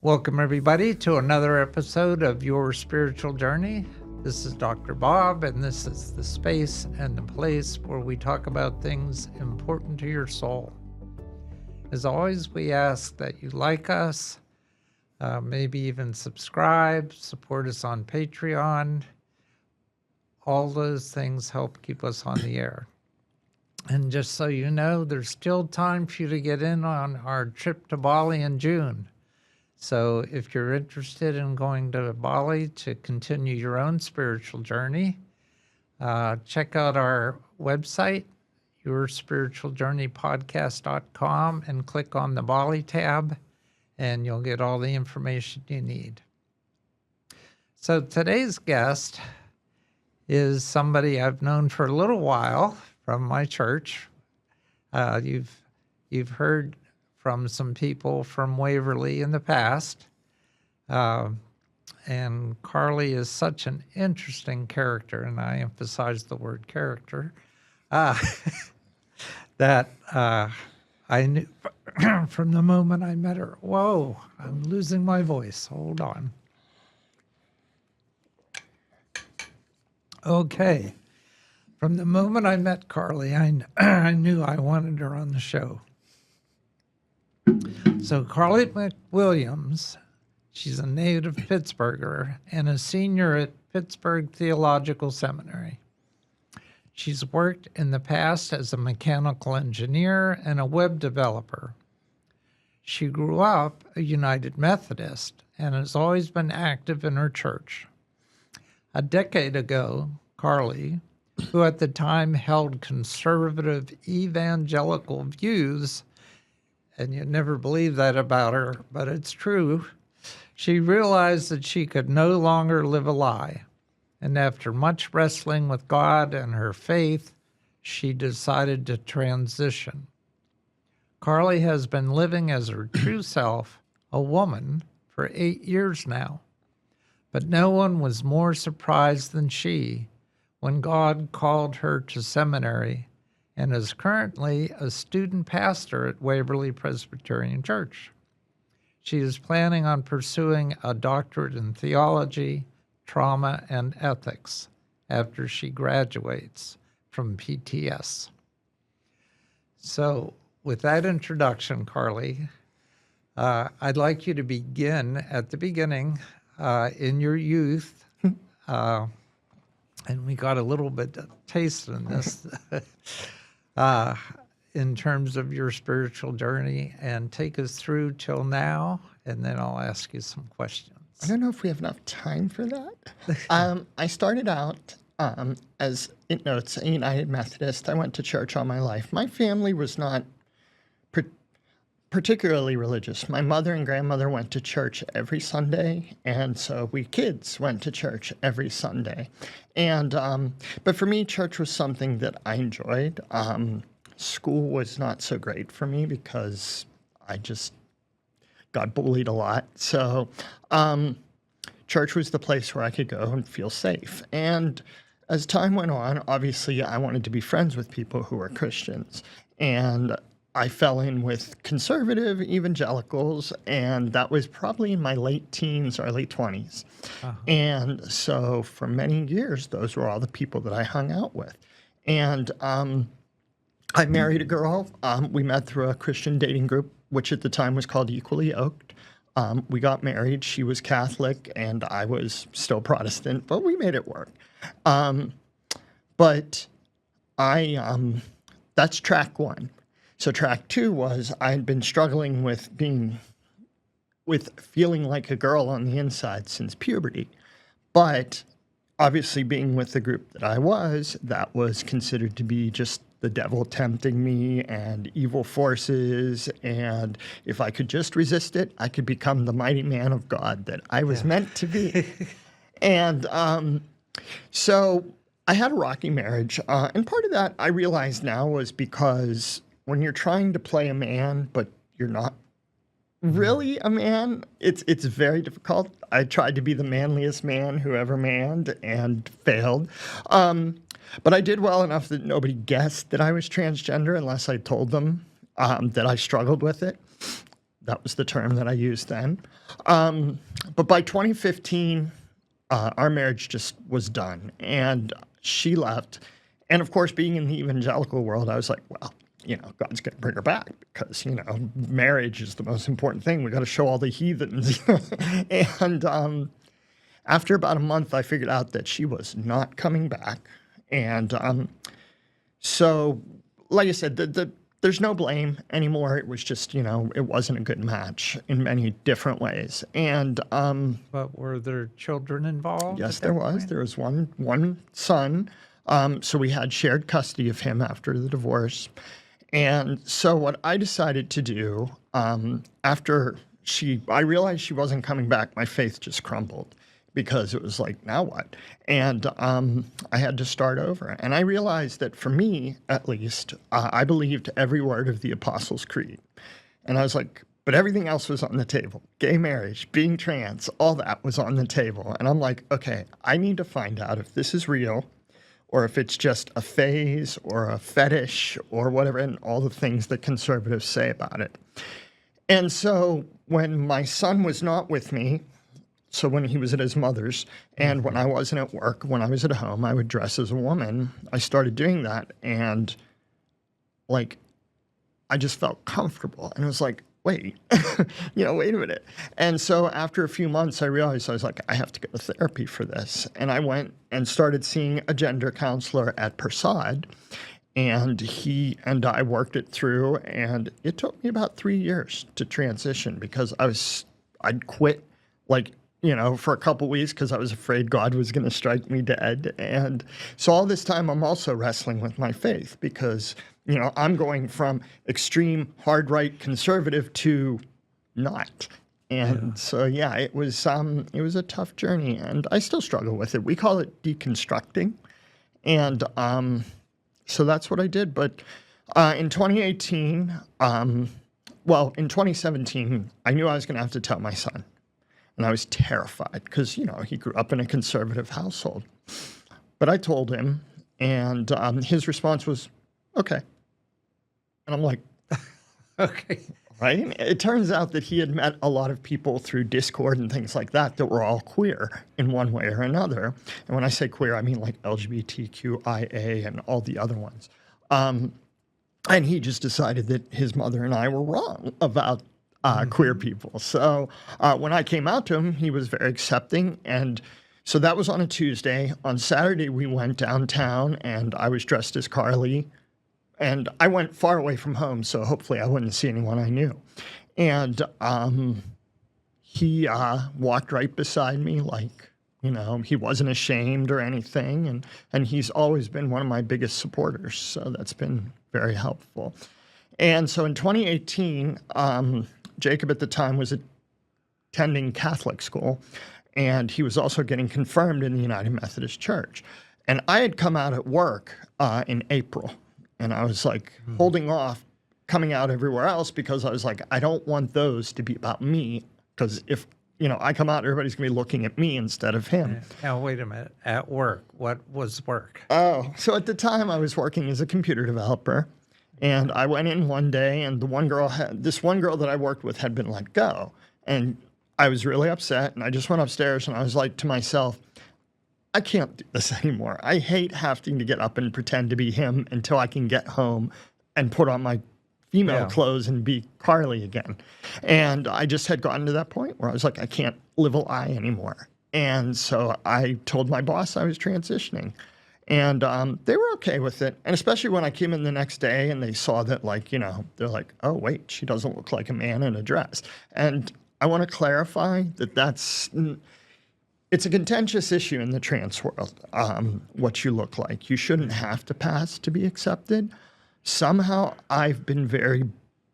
Welcome, everybody, to another episode of Your Spiritual Journey. This is Dr. Bob, and this is the space and the place where we talk about things important to your soul. As always, we ask that you like us, maybe even subscribe, support us on Patreon. All those things help keep us on the air. And just so you know, there's still time for you to get in on our trip to Bali in June. So if you're interested in going to Bali to continue your own spiritual journey, check out our website, yourspiritualjourneypodcast.com, and click on the Bali tab, and you'll get all the information you need. So today's guest is somebody I've known for a little while from my church. You've heard from some people from Waverly in the past. And Karlie is such an interesting character, and I emphasize the word character, that I knew from the moment I met her. Whoa, I'm losing my voice. Hold on. Okay. From the moment I met Karlie, I knew I wanted her on the show. So Karlie McWilliams, she's a native Pittsburgher and a senior at Pittsburgh Theological Seminary. She's worked in the past as a mechanical engineer and a web developer. She grew up a United Methodist and has always been active in her church. A decade ago, Karlie, who at the time held conservative evangelical views, and you'd never believe that about her, but it's true, she realized that she could no longer live a lie. And after much wrestling with God and her faith, she decided to transition. Karlie has been living as her true self, a woman, for 8 years now. But no one was more surprised than she when God called her to seminary and is currently a student pastor at Waverly Presbyterian Church. She is planning on pursuing a doctorate in theology, trauma, and ethics after she graduates from PTS. So with that introduction, Karlie, I'd like you to begin at the beginning in your youth, and we got a little bit of taste in this, in terms of your spiritual journey, and take us through till now, and then I'll ask you some questions. I don't know if we have enough time for that. I started out as, it's a United Methodist. I went to church all my life. My family was not particularly religious. My mother and grandmother went to church every Sunday, and so we kids went to church every Sunday. And but for me, church was something that I enjoyed. School was not so great for me because I just got bullied a lot. So church was the place where I could go and feel safe. And as time went on, obviously I wanted to be friends with people who were Christians. And I fell in with conservative evangelicals, and that was probably in my late teens, early 20s. Uh-huh. And so for many years, those were all the people that I hung out with. And I married a girl. We met through a Christian dating group, which at the time was called Equally Yoked. We got married. She was Catholic, and I was still Protestant, but we made it work. But that's track one. So track two was I had been struggling with feeling like a girl on the inside since puberty. But obviously being with the group that that was considered to be just the devil tempting me and evil forces. And if I could just resist it, I could become the mighty man of God that I was meant to be. And so I had a rocky marriage. And part of that I realize now was because when you're trying to play a man, but you're not really a man, it's very difficult. I tried to be the manliest man who ever manned and failed. But I did well enough that nobody guessed that I was transgender unless I told them that I struggled with it. That was the term that I used then. But by 2015, our marriage just was done, and she left. And of course, being in the evangelical world, I was like, well, God's going to bring her back because, marriage is the most important thing. We got to show all the heathens. And after about a month, I figured out that she was not coming back. And so, like I said, there's no blame anymore. It was just, it wasn't a good match in many different ways. And But were there children involved? yes, at there that was. point? There was one son. So we had shared custody of him after the divorce. And so what I decided to do after I realized she wasn't coming back, my faith just crumbled because it was like, now what? And I had to start over. And I realized that for me, at least, I believed every word of the Apostles' Creed. And I was like, but everything else was on the table. Gay marriage, being trans, all that was on the table. And I'm like, okay, I need to find out if this is real or if it's just a phase or a fetish or whatever, and all the things that conservatives say about it. And so when my son was not with me, so when he was at his mother's, and when I wasn't at work, when I was at home, I would dress as a woman. I started doing that, and I just felt comfortable. And it was like, wait, wait a minute. And so after a few months, I realized, I was like, I have to go to therapy for this. And I went and started seeing a gender counselor at Persad. And he and I worked it through. And it took me about 3 years to transition because I'd quit for a couple weeks because I was afraid God was going to strike me dead. And so all this time, I'm also wrestling with my faith because I'm going from extreme hard right conservative to not. And so, it was a tough journey, and I still struggle with it. We call it deconstructing. And so that's what I did. But in 2018, in 2017, I knew I was going to have to tell my son. And I was terrified because, he grew up in a conservative household. But I told him, and his response was, okay. And I'm like, Okay. right? It turns out that he had met a lot of people through Discord and things like that were all queer in one way or another. And when I say queer, I mean like LGBTQIA and all the other ones. And he just decided that his mother and I were wrong about queer people. So when I came out to him, he was very accepting. And so that was on a Tuesday. On Saturday, we went downtown, and I was dressed as Karlie. And I went far away from home, so hopefully I wouldn't see anyone I knew. And he walked right beside me like, he wasn't ashamed or anything. And he's always been one of my biggest supporters, so that's been very helpful. And so in 2018, Jacob at the time was attending Catholic school, and he was also getting confirmed in the United Methodist Church. And I had come out at work in April. And I was like holding off coming out everywhere else because I was like, I don't want those to be about me because if, I come out, everybody's going to be looking at me instead of him. Now, wait a minute. At work, what was work? Oh, so at the time I was working as a computer developer, and I went in one day, and this one girl that I worked with had been let go. And I was really upset, and I just went upstairs, and I was like to myself, I can't do this anymore. I hate having to get up and pretend to be him until I can get home and put on my female clothes and be Karlie again. And I just had gotten to that point where I was like, I can't live a lie anymore. And so I told my boss I was transitioning. And they were okay with it. And especially when I came in the next day and they saw that, they're like, oh, wait, she doesn't look like a man in a dress. And I want to clarify that it's a contentious issue in the trans world, what you look like. You shouldn't have to pass to be accepted. Somehow I've been very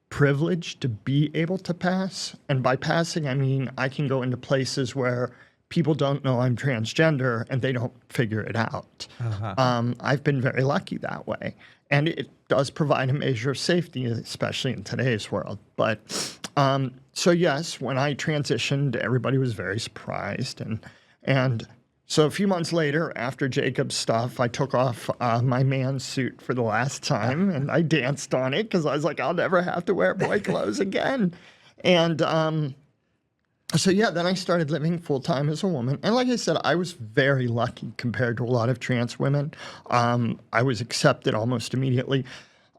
privileged to be able to pass. And by passing, I mean I can go into places where people don't know I'm transgender and they don't figure it out. I've been very lucky that way. And it does provide a measure of safety, especially in today's world. But so yes, when I transitioned, everybody was very surprised. And so a few months later, after Jacob's stuff, I took off my man suit for the last time, and I danced on it because I was like, I'll never have to wear boy clothes again. And so, yeah, then I started living full-time as a woman. And like I said, I was very lucky compared to a lot of trans women. I was accepted almost immediately.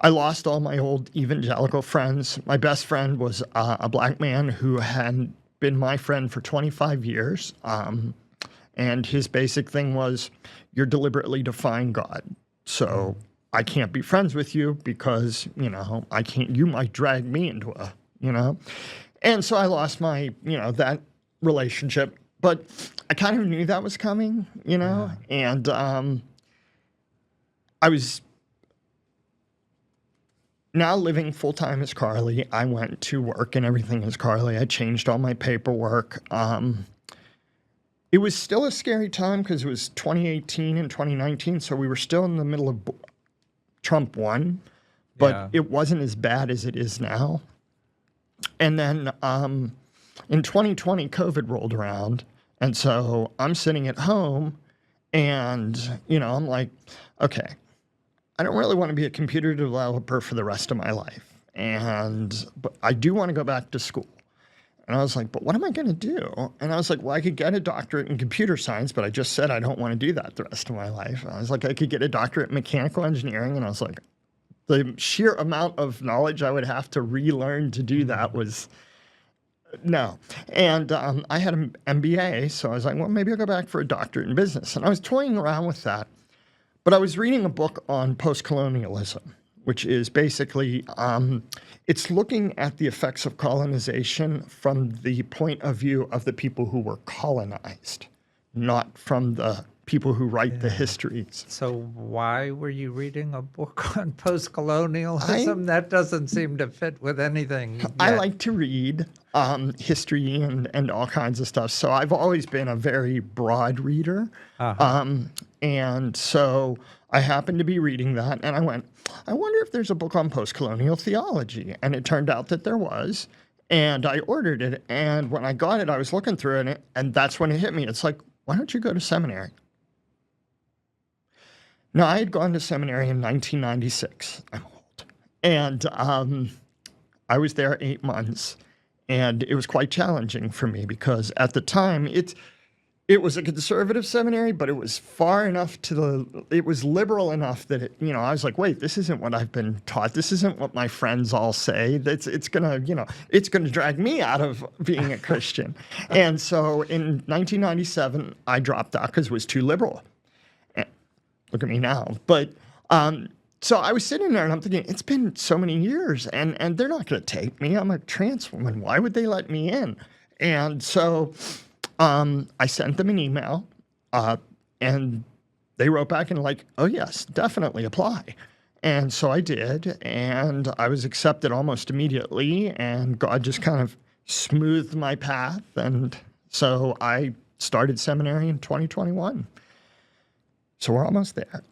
I lost all my old evangelical friends. My best friend was a black man who had been my friend for 25 years. And his basic thing was, you're deliberately defying God. So I can't be friends with you because, I can't, you might drag me into And so I lost my, that relationship. But I kind of knew that was coming, and I was now living full-time as Karlie. I went to work and everything as Karlie. I changed all my paperwork. It was still a scary time because it was 2018 and 2019, so we were still in the middle of Trump won, but it wasn't as bad as it is now. And then in 2020, COVID rolled around, and so I'm sitting at home, and, I'm like, okay, I don't really want to be a computer developer for the rest of my life, but I do want to go back to school. And I was like, but what am I going to do? And I was like, well, I could get a doctorate in computer science, but I just said I don't want to do that the rest of my life. I was like, I could get a doctorate in mechanical engineering. And I was like, the sheer amount of knowledge I would have to relearn to do that was no. And I had an MBA, so I was like, well, maybe I'll go back for a doctorate in business. And I was toying around with that. But I was reading a book on post-colonialism, which is basically, it's looking at the effects of colonization from the point of view of the people who were colonized, not from the people who write the histories. So why were you reading a book on post-colonialism? That doesn't seem to fit with anything yet. I like to read history and all kinds of stuff. So I've always been a very broad reader. And so I happened to be reading that, and I went, I wonder if there's a book on post-colonial theology. And it turned out that there was, and I ordered it. And when I got it, I was looking through it, and that's when it hit me. It's like, why don't you go to seminary? Now, I had gone to seminary in 1996. I'm old. And I was there 8 months, and it was quite challenging for me because at the time, it was a conservative seminary, but it was far enough it was liberal enough that I was like, wait, this isn't what I've been taught. This isn't what my friends all say. It's gonna drag me out of being a Christian. And so in 1997, I dropped out because it was too liberal. And look at me now. But so I was sitting there and I'm thinking, it's been so many years and they're not going to take me. I'm a trans woman. Why would they let me in? And so I sent them an email, and they wrote back and like, oh, yes, definitely apply. And so I did, and I was accepted almost immediately, and God just kind of smoothed my path. And so I started seminary in 2021. So we're almost there.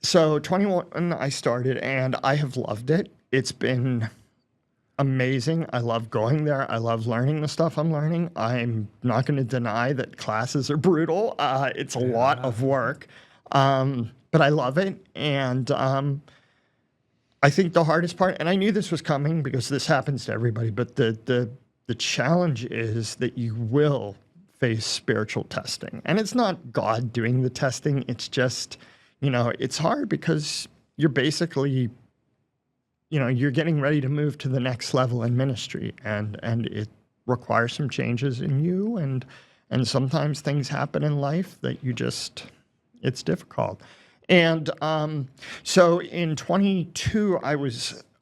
So 21, I started, and I have loved it. It's been amazing. I love going there. I love learning the stuff I'm learning. I'm not going to deny that classes are brutal. It's a lot of work, but I love it. And I think the hardest part, and I knew this was coming because this happens to everybody, but the challenge is that you will face spiritual testing. And it's not God doing the testing. It's just, it's hard because you're basically you're getting ready to move to the next level in ministry, and it requires some changes in you, and sometimes things happen in life that it's difficult. And so in 22, I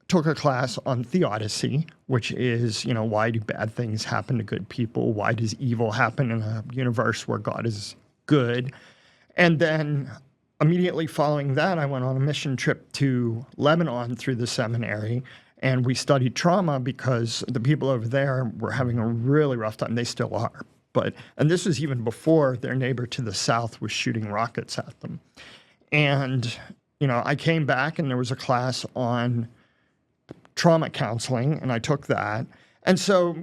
took a class on theodicy, which is, why do bad things happen to good people? Why does evil happen in a universe where God is good? And then immediately following that, I went on a mission trip to Lebanon through the seminary, and we studied trauma because the people over there were having a really rough time. They still are. And this was even before their neighbor to the south was shooting rockets at them. And, I came back and there was a class on trauma counseling, and I took that. And so,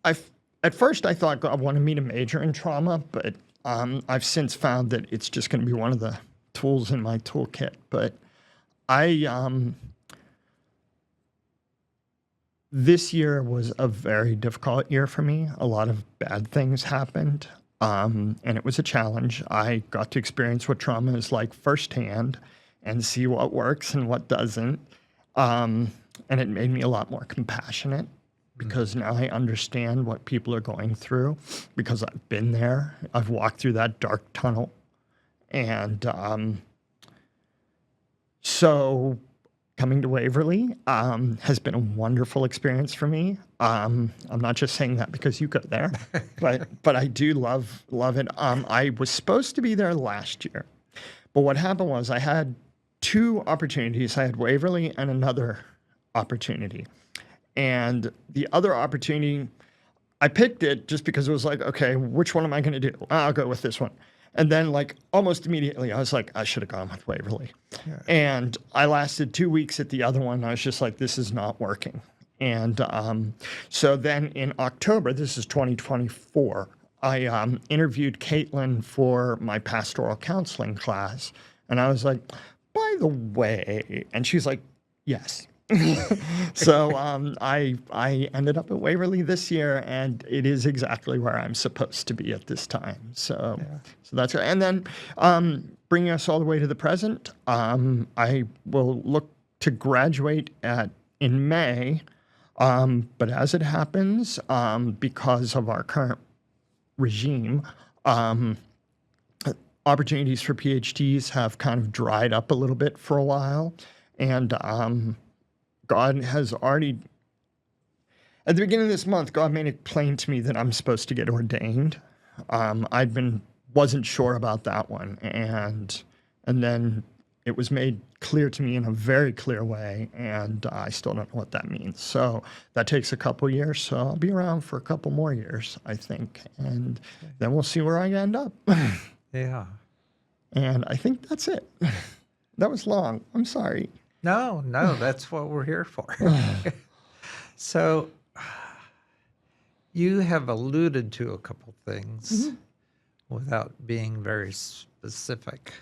at first I thought God wanted me to major in trauma, but I've since found that it's just going to be one of the tools in my toolkit. But I this year was a very difficult year for me. A lot of bad things happened, and it was a challenge. I got to experience what trauma is like firsthand and see what works and what doesn't. And it made me a lot more compassionate because now I understand what people are going through because I've been there. I've walked through that dark tunnel. And so coming to Waverly has been a wonderful experience for me. I'm not just saying that because you go there, but I do love it. I was supposed to be there last year, but what happened was I had two opportunities. I had Waverly and another opportunity. And the other opportunity, I picked it just because it was like, okay, which one am I going to do? I'll go with this one. And then, like, almost immediately, I was like, I should have gone with Waverly. Yeah. And I lasted 2 weeks at the other one. I was just like, this is not working. And so then in October, this is 2024, I interviewed Caitlin for my pastoral counseling class. And I was like, by the way, and she's like, yes. So I ended up at Waverly this year, and it is exactly where I'm supposed to be at this time. So that's right. And then bringing us all the way to the present, I will look to graduate in May, but as it happens, because of our current regime, opportunities for PhDs have kind of dried up a little bit for a while, and God has already, at the beginning of this month, God made it plain to me that I'm supposed to get ordained. Wasn't sure about that one. And then it was made clear to me in a very clear way, and I still don't know what that means. So that takes a couple years, so I'll be around for a couple more years, I think. And then we'll see where I end up. Yeah. And I think that's it. That was long. I'm sorry. No, that's what we're here for. So you have alluded to a couple things without being very specific.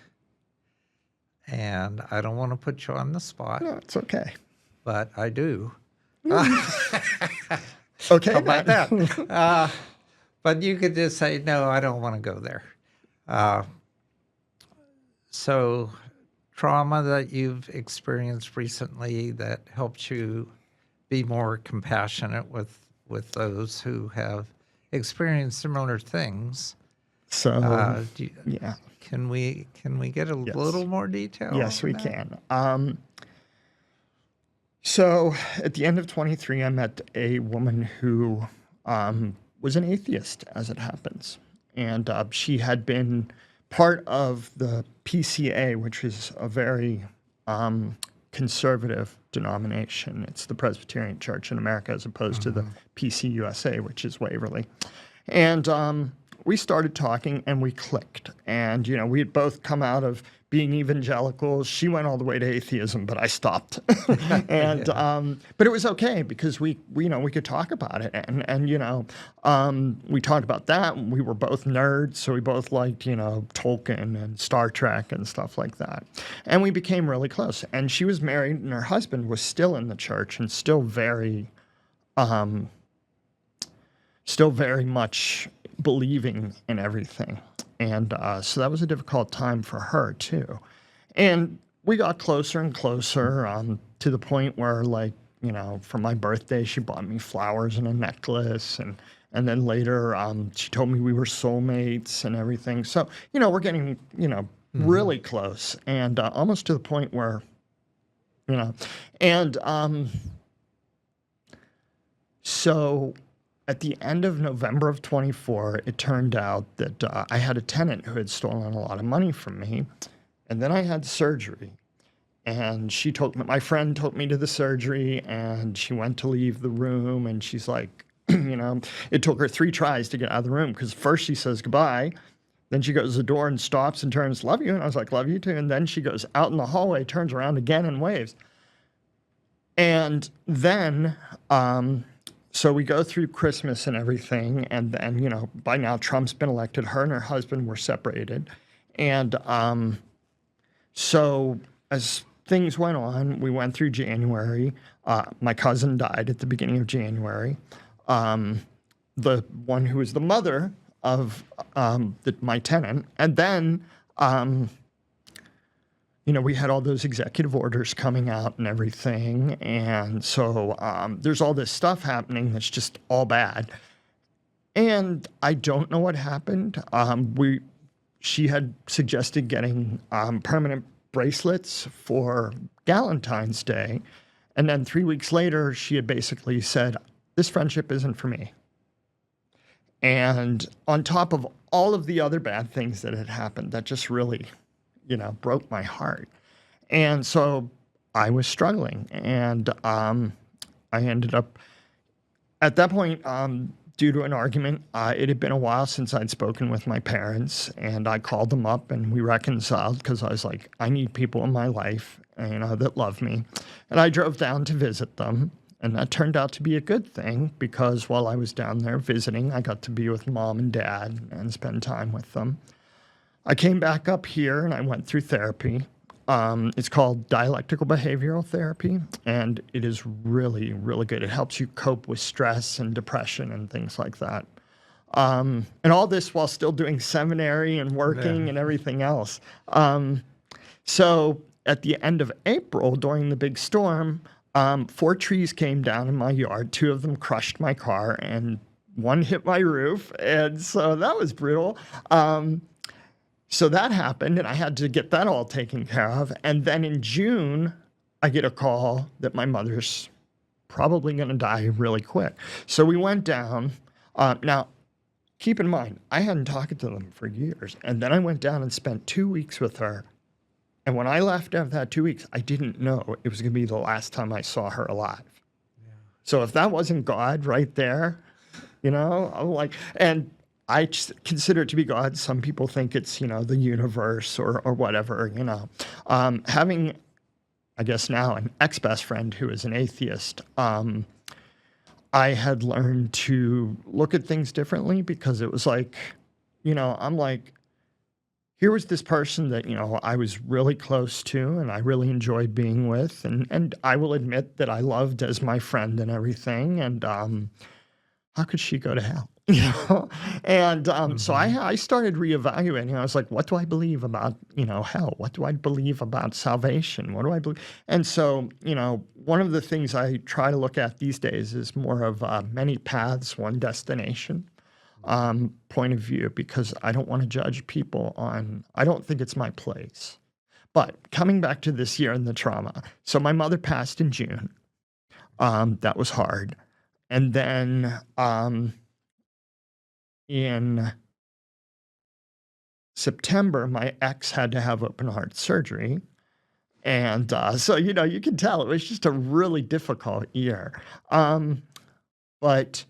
And I don't want to put you on the spot. No, it's okay. But I do. Okay. How about that? But you could just say, no, I don't want to go there. So trauma that you've experienced recently that helps you be more compassionate with those who have experienced similar things. So, yeah. Can we get a little more detail? Yes, we can. So at the end of 23, I met a woman who was an atheist, as it happens. And she had been part of the PCA, which is a very conservative denomination. It's the Presbyterian Church in America as opposed to the PCUSA, which is Waverly. And we started talking and we clicked. And, we had both come out of being evangelicals. She went all the way to atheism, but I stopped. And but it was okay because we could talk about it. And we talked about that. We were both nerds, so we both liked, Tolkien and Star Trek and stuff like that. And we became really close. And she was married, and her husband was still in the church and still very much believing in everything. And so that was a difficult time for her, too. And we got closer and closer to the point where, for my birthday, she bought me flowers and a necklace. And then later, she told me we were soulmates and everything. So, we're getting, really close and almost to the point where, and so at the end of November of 24, it turned out that I had a tenant who had stolen a lot of money from me. And then I had surgery. And my friend took me to the surgery, and she went to leave the room. And she's like, it took her 3 tries to get out of the room because first she says goodbye. Then she goes to the door and stops and turns, love you. And I was like, love you too. And then she goes out in the hallway, turns around again and waves. And then, so we go through Christmas and everything, and then, by now Trump's been elected. Her and her husband were separated. And so as things went on. We went through January. My cousin died at the beginning of January. The one who was the mother of my tenant. And then, we had all those executive orders coming out and everything. And so there's all this stuff happening that's just all bad. And I don't know what happened. She had suggested getting permanent bracelets for Valentine's Day. And then 3 weeks later, she had basically said, this friendship isn't for me. And on top of all of the other bad things that had happened, that just really, broke my heart. And so I was struggling. And I ended up, at that point, due to an argument, it had been a while since I'd spoken with my parents, and I called them up and we reconciled because I was like, I need people in my life, that love me. And I drove down to visit them, and that turned out to be a good thing because while I was down there visiting, I got to be with mom and dad and spend time with them. I came back up here and I went through therapy. It's called dialectical behavioral therapy, and it is really, really good. It helps you cope with stress and depression and things like that. And all this while still doing seminary and working and everything else. So at the end of April, during the big storm, 4 trees came down in my yard. 2 of them crushed my car, and 1 hit my roof. And so that was brutal. So that happened, and I had to get that all taken care of. And then in June, I get a call that my mother's probably going to die really quick. So we went down. Now, keep in mind, I hadn't talked to them for years. And then I went down and spent 2 weeks with her. And when I left after that 2 weeks, I didn't know it was going to be the last time I saw her alive. Yeah. So if that wasn't God right there, I'm like, and I consider it to be God. Some people think it's, the universe or whatever, Having, I guess now, an ex-best friend who is an atheist, I had learned to look at things differently because it was like, I'm like, here was this person that, I was really close to and I really enjoyed being with. And I will admit that I loved as my friend and everything. And how could she go to hell? And so I started reevaluating. I was like, what do I believe about, hell? What do I believe about salvation? What do I believe? And so, one of the things I try to look at these days is more of many paths, one destination point of view, because I don't want to judge people I don't think it's my place. But coming back to this year and the trauma. So my mother passed in June. That was hard. And then, in September, my ex had to have open heart surgery. And so, you can tell it was just a really difficult year. But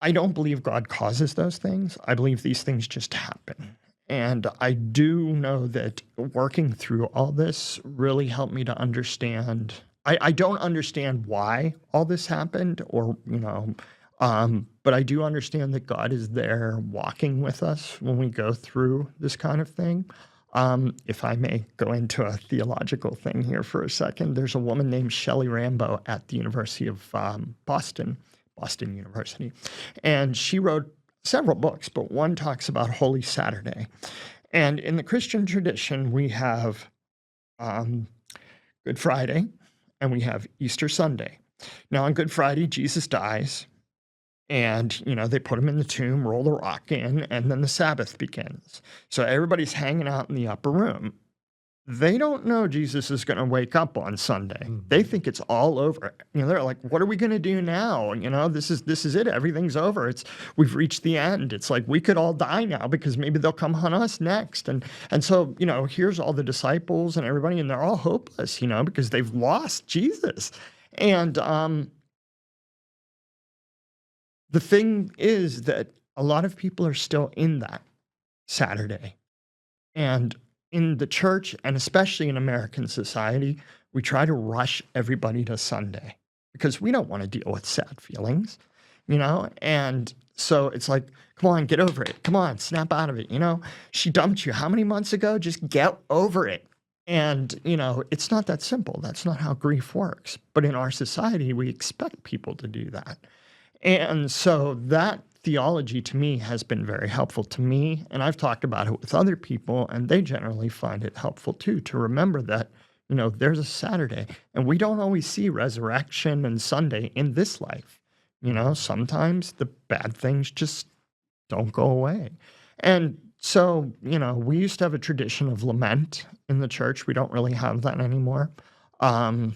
I don't believe God causes those things. I believe these things just happen. And I do know that working through all this really helped me to understand. I don't understand why all this happened or, but I do understand that God is there walking with us when we go through this kind of thing. If I may go into a theological thing here for a second, there's a woman named Shelley Rambo at the University of Boston University, and she wrote several books, but one talks about Holy Saturday. And in the Christian tradition, we have Good Friday and we have Easter Sunday. Now, on Good Friday, Jesus dies. And, they put him in the tomb, roll the rock in, and then the Sabbath begins. So everybody's hanging out in the upper room. They don't know Jesus is going to wake up on Sunday. Mm-hmm. They think it's all over. They're like, what are we going to do now? This is it. Everything's over. We've reached the end. It's like we could all die now because maybe they'll come hunt us next. And so, here's all the disciples and everybody, and they're all hopeless, because they've lost Jesus. And the thing is that a lot of people are still in that Saturday. And in the church, and especially in American society, we try to rush everybody to Sunday because we don't want to deal with sad feelings, And so it's like, come on, get over it. Come on, snap out of it. She dumped you how many months ago? Just get over it. And, it's not that simple. That's not how grief works. But in our society, we expect people to do that. And so that theology to me has been very helpful to me. And I've talked about it with other people, and they generally find it helpful too, to remember that, there's a Saturday, and we don't always see resurrection and Sunday in this life. Sometimes the bad things just don't go away. And so, we used to have a tradition of lament in the church. We don't really have that anymore. And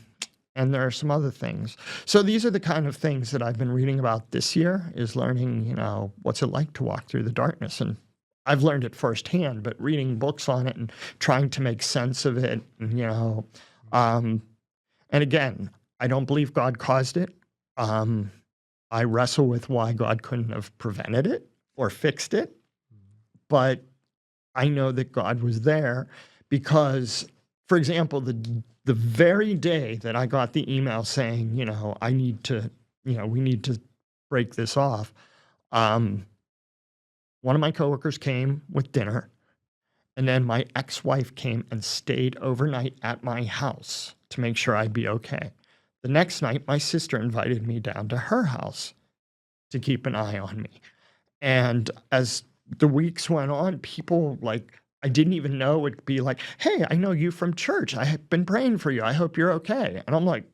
there are some other things. So these are the kind of things that I've been reading about this year, is learning, what's it like to walk through the darkness. And I've learned it firsthand, but reading books on it and trying to make sense of it, and again, I don't believe God caused it. I wrestle with why God couldn't have prevented it or fixed it. But I know that God was there because, for example, the very day that I got the email saying, I need to, we need to break this off, one of my coworkers came with dinner, and then my ex-wife came and stayed overnight at my house to make sure I'd be okay. The next night, my sister invited me down to her house to keep an eye on me. And as the weeks went on, people I didn't even know would be like, "Hey, I know you from church. I have been praying for you. I hope you're okay." And I'm like,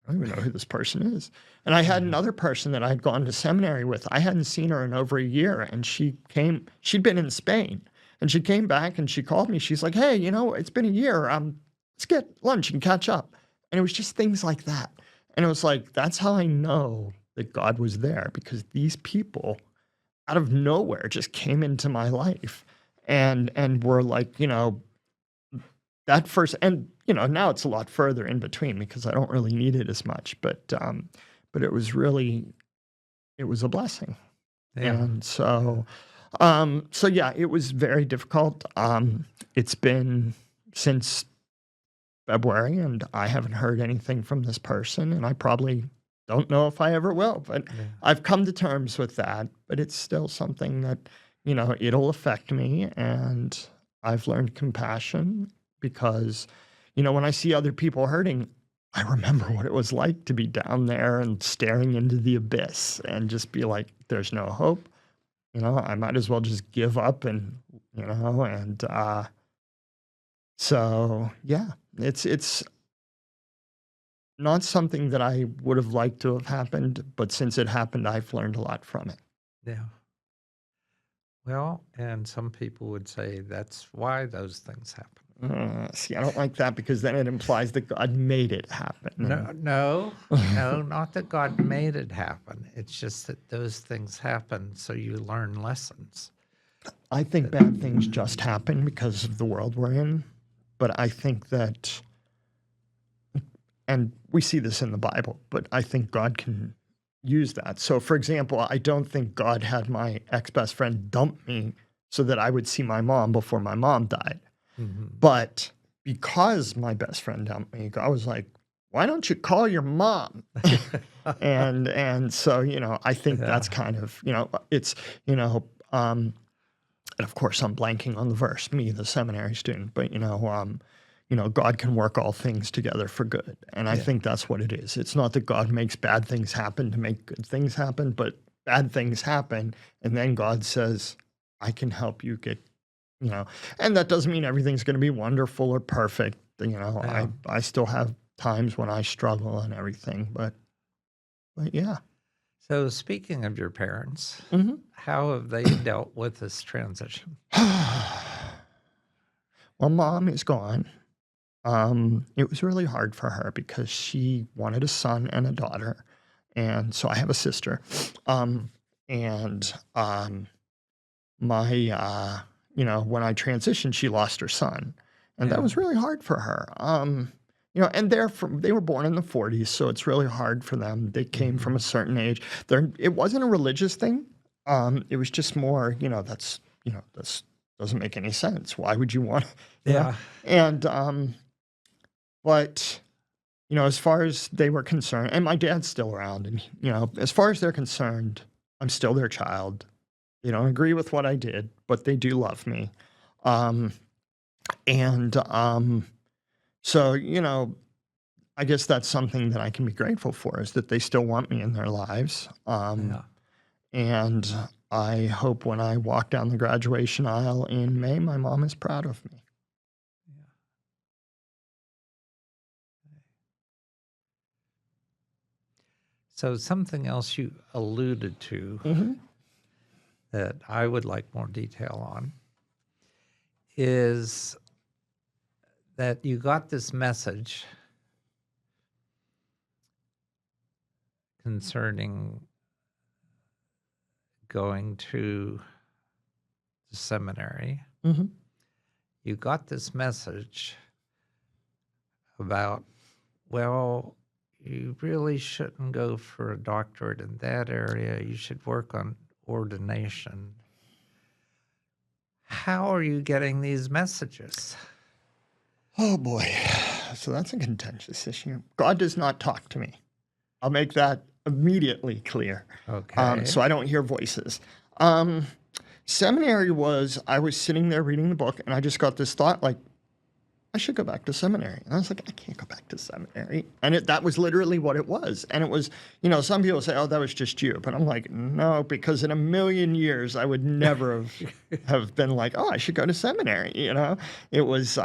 I don't even know who this person is. And I had another person that I'd gone to seminary with. I hadn't seen her in over a year. And she'd been in Spain. And she came back and she called me. She's like, "Hey, it's been a year. Let's get lunch and catch up." And it was just things like that. And it was like, that's how I know that God was there, because these people out of nowhere just came into my life and were like, that first, and now it's a lot further in between because I don't really need it as much, but it was a blessing. Yeah. And so yeah, it was very difficult. It's been since February, and I haven't heard anything from this person, and I probably don't know if I ever will, but I've come to terms with that. But it's still something that, it'll affect me, and I've learned compassion because, when I see other people hurting, I remember what it was like to be down there and staring into the abyss and just be like, there's no hope. I might as well just give up and so yeah, it's not something that I would have liked to have happened, but since it happened, I've learned a lot from it. Yeah. Well, and some people would say that's why those things happen. See, I don't like that because then it implies that God made it happen. No, not that God made it happen. It's just that those things happen so you learn lessons. I think bad things just happen because of the world we're in, but I think that, and we see this in the Bible, but I think God can use that. So, for example, I don't think God had my ex-best friend dump me so that I would see my mom before my mom died. Mm-hmm. But because my best friend dumped me, I was like, why don't you call your mom? and so, I think that's kind of, it's, and of course I'm blanking on the verse, me, the seminary student, but, God can work all things together for good. And I think that's what it is. It's not that God makes bad things happen to make good things happen, but bad things happen. And then God says, I can help you get, and that doesn't mean everything's going to be wonderful or perfect. I still have times when I struggle and everything, but yeah. So speaking of your parents, Mm-hmm. how have they dealt with this transition? Well, Mom is gone. It was really hard for her because she wanted a son and a daughter. And so I have a sister. When I transitioned, she lost her son. And that was really hard for her. And they were born in the 40s, so it's really hard for them. They came from a certain age. It wasn't a religious thing. It was just more, that's doesn't make any sense. Why would you want Yeah. And but as far as they were concerned, and my dad's still around, and as far as they're concerned, I'm still their child. They don't agree with what I did, but they do love me. So, I guess that's something that I can be grateful for, is that they still want me in their lives. Yeah. And I hope when I walk down the graduation aisle in May, my mom is proud of me. Yeah. So something else you alluded to Hmm. that I would like more detail on is that you got this message concerning going to the seminary. Hmm. You got this message about, well, you really shouldn't go for a doctorate in that area. You should work on ordination. How are you getting these messages? Oh boy. So that's a contentious issue. God does not talk to me. I'll make that immediately clear. Okay. So I don't hear voices. Seminary I was sitting there reading the book, and I just got this thought, like, I should go back to seminary. And I was like, I can't go back to seminary. And that was literally what it was. And it was, some people say, oh, that was just you. But I'm like, no, because in a million years, I would never have been like, oh, I should go to seminary. It was,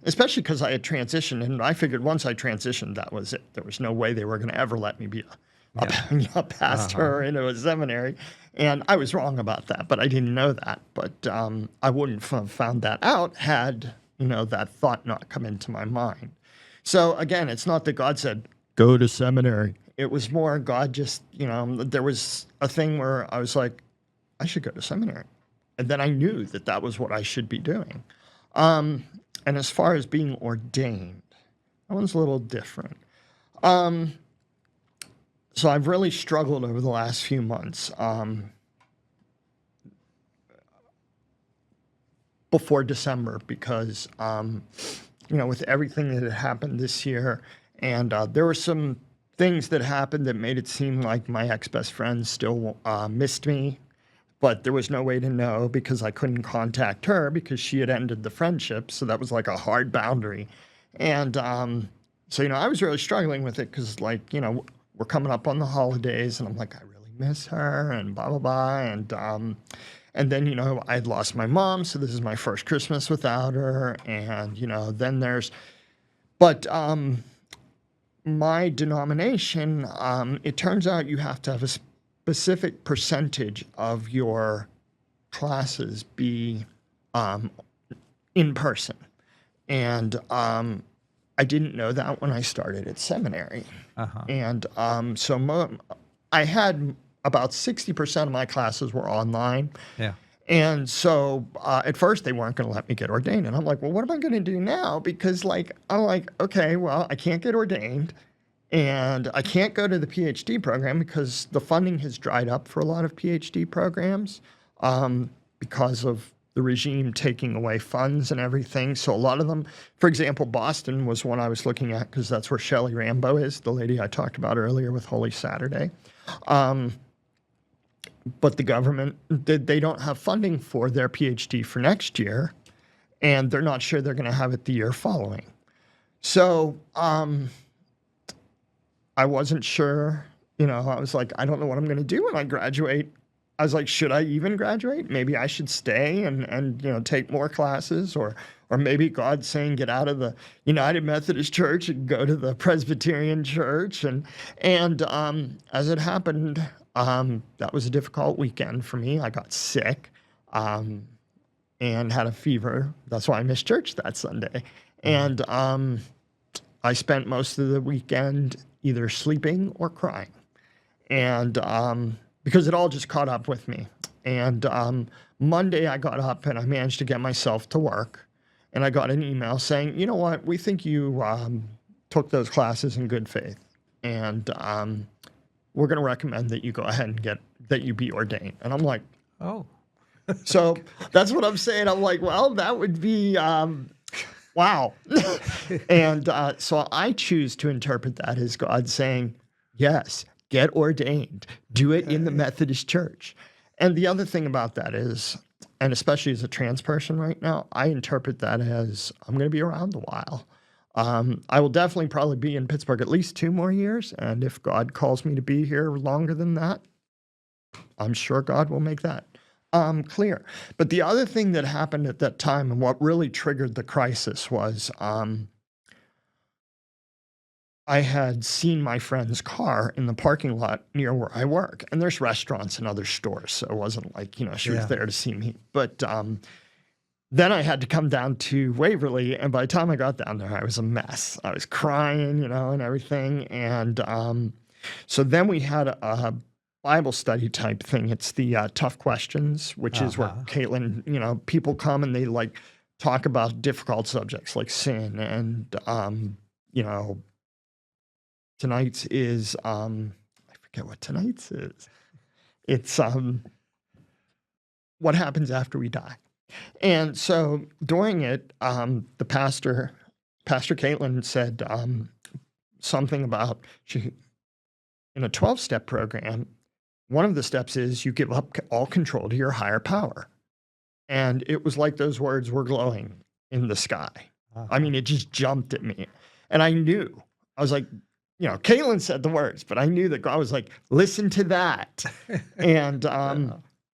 especially because I had transitioned. And I figured once I transitioned, that was it. There was no way they were going to ever let me be a pastor into a seminary. And I was wrong about that, but I didn't know that. But I wouldn't have found that out had that thought not come into my mind. So again, it's not that God said, go to seminary. It was more God just, there was a thing where I was like, I should go to seminary. And then I knew that was what I should be doing. And as far as being ordained, that one's a little different. So I've really struggled over the last few months. Before December, because, with everything that had happened this year, and there were some things that happened that made it seem like my ex-best friend still missed me, but there was no way to know because I couldn't contact her because she had ended the friendship, so that was like a hard boundary. And so, I was really struggling with it because, we're coming up on the holidays, and I'm like, I really miss her, and blah, blah, blah, and then, I'd lost my mom, so this is my first Christmas without her. And, then but my denomination, it turns out you have to have a specific percentage of your classes be in person. And I didn't know that when I started at seminary. Uh-huh. And so I had about 60% of my classes were online. Yeah. And so at first they weren't going to let me get ordained. And I'm like, well, what am I going to do now? Because I'm like, okay, well, I can't get ordained and I can't go to the PhD program because the funding has dried up for a lot of PhD programs because of the regime taking away funds and everything. So a lot of them, for example, Boston was one I was looking at because that's where Shelley Rambo is, the lady I talked about earlier with Holy Saturday. But the government, they don't have funding for their PhD for next year, and they're not sure they're going to have it the year following. So I wasn't sure, I was like, I don't know what I'm going to do when I graduate. I was like, should I even graduate? Maybe I should stay and take more classes, or maybe God's saying get out of the United Methodist Church and go to the Presbyterian Church. And as it happened, that was a difficult weekend for me. I got sick and had a fever. That's why I missed church that Sunday. And I spent most of the weekend either sleeping or crying. And because it all just caught up with me. And Monday I got up and I managed to get myself to work. And I got an email saying, you know what, we think you took those classes in good faith. And we're going to recommend that you go ahead and that you be ordained. And I'm like, oh. So that's what I'm saying. I'm like, well, that would be, wow. And so I choose to interpret that as God saying, yes, get ordained. Do it in the Methodist Church. And the other thing about that is, and especially as a trans person right now, I interpret that as I'm going to be around a while. I will definitely probably be in Pittsburgh at least 2 more years, and if God calls me to be here longer than that, I'm sure God will make that clear. But the other thing that happened at that time and what really triggered the crisis was I had seen my friend's car in the parking lot near where I work, and there's restaurants and other stores, so it wasn't like, she was Yeah. there to see me. But then I had to come down to Waverly, and by the time I got down there, I was a mess. I was crying, and everything. And so then we had a Bible study type thing. It's the Tough Questions, which is where Caitlin, people come and they like talk about difficult subjects like sin and, tonight's is I forget what tonight's is. It's what happens after we die. And so during it, the Pastor Caitlin said something about in a 12-step program, one of the steps is you give up all control to your higher power. And it was like those words were glowing in the sky. I mean, it just jumped at me. And I knew. I was like, Caitlin said the words, but I knew that God was like, listen to that. And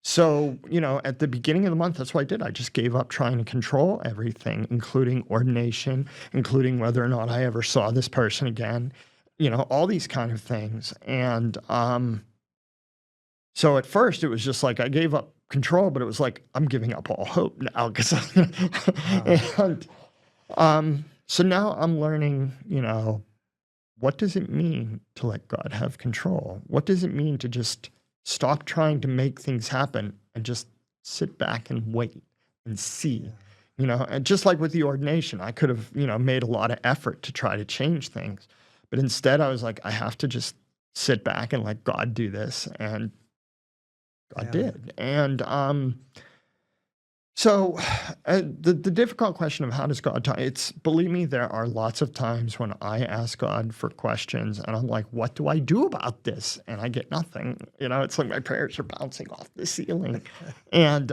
so, at the beginning of the month, that's what I did. I just gave up trying to control everything, including ordination, including whether or not I ever saw this person again, all these kind of things. And so at first it was just like I gave up control, but it was like I'm giving up all hope now. And so now I'm learning, what does it mean to let God have control? What does it mean to just stop trying to make things happen and just sit back and wait and see? And just like with the ordination, I could have, made a lot of effort to try to change things. But instead, I was like, I have to just sit back and let God do this. And God did. And so the difficult question of how does God talk, believe me, there are lots of times when I ask God for questions and I'm like, what do I do about this? And I get nothing. It's like my prayers are bouncing off the ceiling. And,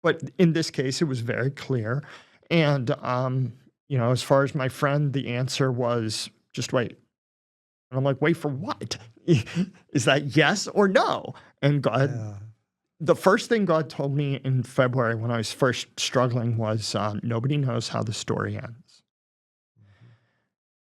but in this case, it was very clear. And, as far as my friend, the answer was just wait. And I'm like, wait for what? Is that yes or no? And God, the first thing God told me in February when I was first struggling was nobody knows how the story ends.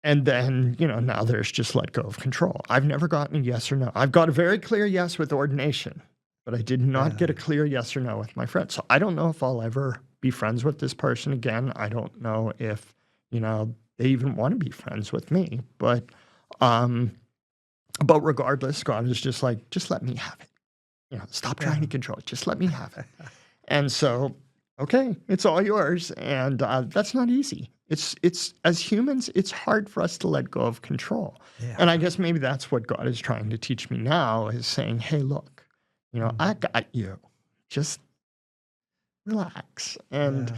And then, now there's just let go of control. I've never gotten a yes or no. I've got a very clear yes with ordination, but I did not get a clear yes or no with my friend. So I don't know if I'll ever be friends with this person again. I don't know if, they even want to be friends with me. But regardless, God is just like, just let me have it. Stop trying to control it. Just let me have it. And so, okay, it's all yours. And that's not easy. It's as humans, it's hard for us to let go of control. And I guess maybe that's what God is trying to teach me now is saying, hey, look, I got you. Just relax. And,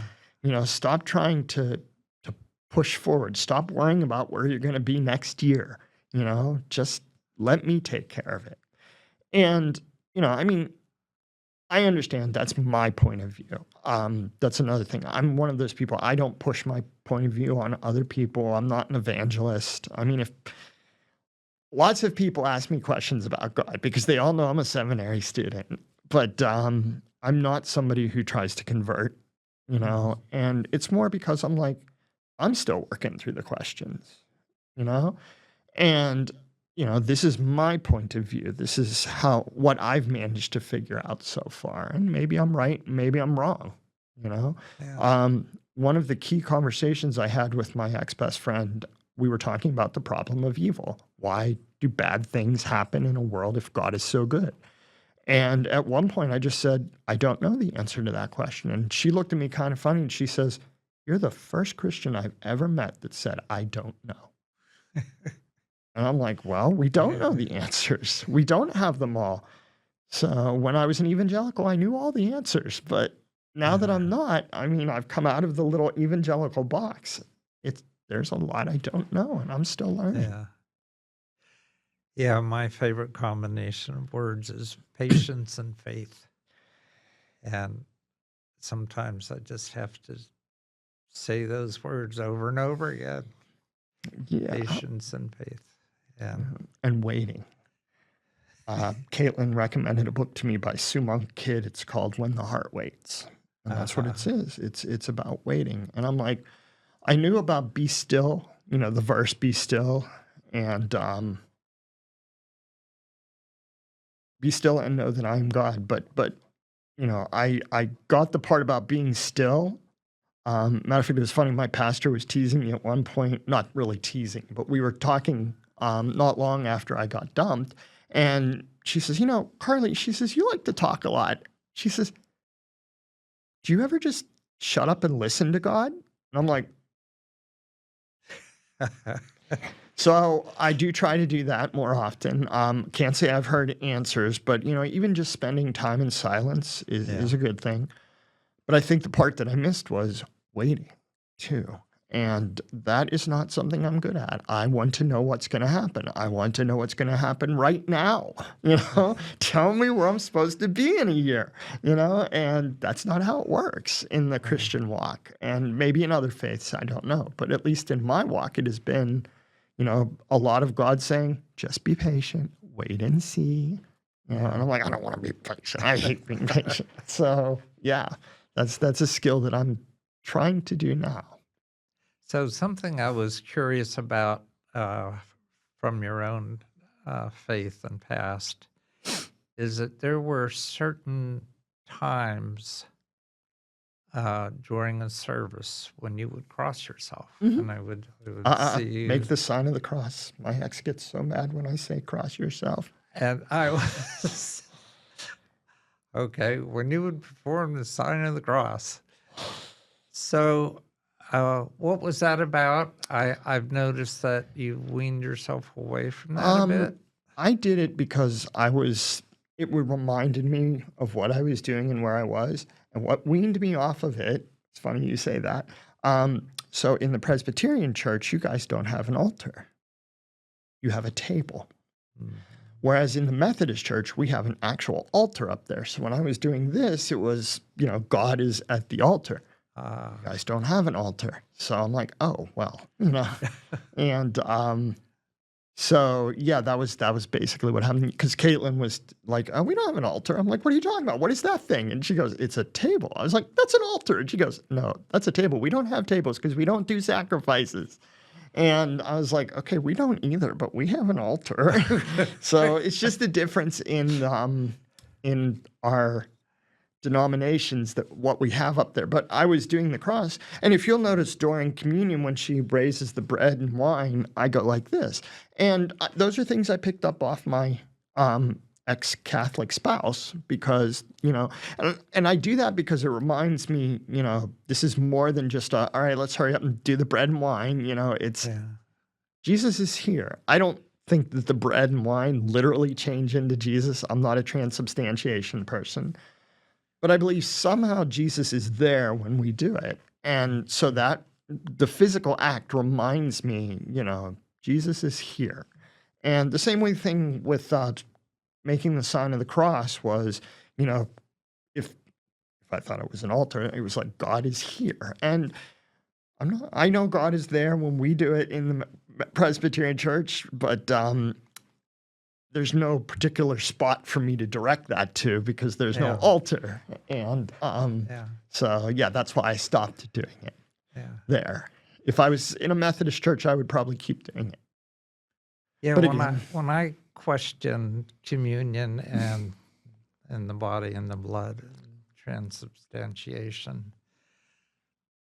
stop trying to push forward. Stop worrying about where you're going to be next year. Just let me take care of it. And, I understand that's my point of view. That's another thing. I'm one of those people, I don't push my point of view on other people. I'm not an evangelist. If lots of people ask me questions about God because they all know I'm a seminary student, but I'm not somebody who tries to convert, and it's more because I'm like, I'm still working through the questions, and this is my point of view. This is what I've managed to figure out so far. And maybe I'm right, maybe I'm wrong, One of the key conversations I had with my ex-best friend, we were talking about the problem of evil. Why do bad things happen in a world if God is so good? And at one point I just said, I don't know the answer to that question. And she looked at me kind of funny and she says, you're the first Christian I've ever met that said, I don't know. And I'm like, well, we don't know the answers. We don't have them all. So when I was an evangelical, I knew all the answers. But now that I'm not, I've come out of the little evangelical box. There's a lot I don't know, and I'm still learning. Yeah, my favorite combination of words is patience and faith. And sometimes I just have to say those words over and over again. Yeah. Patience and faith. Yeah. And waiting. Caitlin recommended a book to me by Sue Monk Kidd. It's called When the Heart Waits. And that's what it is. It's about waiting. And I'm like, I knew about be still, the verse be still, and be still and know that I am God. But I got the part about being still. Matter of fact, it was funny. My pastor was teasing me at one point, not really teasing, but we were talking not long after I got dumped. And she says, Karlie, she says, you like to talk a lot. She says, do you ever just shut up and listen to God? And I'm like, so I do try to do that more often. Can't say I've heard answers, but, even just spending time in silence is a good thing. But I think the part that I missed was waiting too. And that is not something I'm good at. I want to know what's going to happen. I want to know what's going to happen right now. Tell me where I'm supposed to be in a year, and that's not how it works in the Christian walk. And maybe in other faiths, I don't know. But at least in my walk, it has been, a lot of God saying, just be patient, wait and see. And I'm like, I don't want to be patient. I hate being patient. So yeah, that's a skill that I'm trying to do now. So something I was curious about from your own faith and past is that there were certain times during a service when you would cross yourself, and I would see you. Make the sign of the cross. My ex gets so mad when I say cross yourself. And I was okay when you would perform the sign of the cross. So. What was that about? I've noticed that you weaned yourself away from that a bit. I did it because it reminded me of what I was doing and where I was. And what weaned me off of it, it's funny you say that. So in the Presbyterian Church, you guys don't have an altar. You have a table. Mm-hmm. Whereas in the Methodist Church, we have an actual altar up there. So when I was doing this, it was, God is at the altar. You guys don't have an altar. So I'm like, oh, well, and so yeah, that was basically what happened, because Caitlin was like, oh, we don't have an altar. I'm like, what are you talking about? What is that thing? And she goes, it's a table. I was like, that's an altar. And she goes, no, that's a table. We don't have tables because we don't do sacrifices. And I was like, okay, we don't either, but we have an altar. So it's just a difference in our denominations, that what we have up there. But I was doing the cross, and if you'll notice during communion, when she raises the bread and wine, I go like this. And those are things I picked up off my ex-Catholic spouse, because and I do that because it reminds me, this is more than just all right, let's hurry up and do the bread and wine. It's Jesus is here. I don't think that the bread and wine literally change into Jesus. I'm not a transubstantiation person. But I believe somehow Jesus is there when we do it. And so that the physical act reminds me, Jesus is here. And the same way thing with making the sign of the cross was, if I thought it was an altar, it was like, God is here. And I know God is there when we do it in the Presbyterian Church, but there's no particular spot for me to direct that to, because there's no altar. And so, that's why I stopped doing it there. If I was in a Methodist church, I would probably keep doing it. Yeah, but when I question communion and the body and the blood and transubstantiation,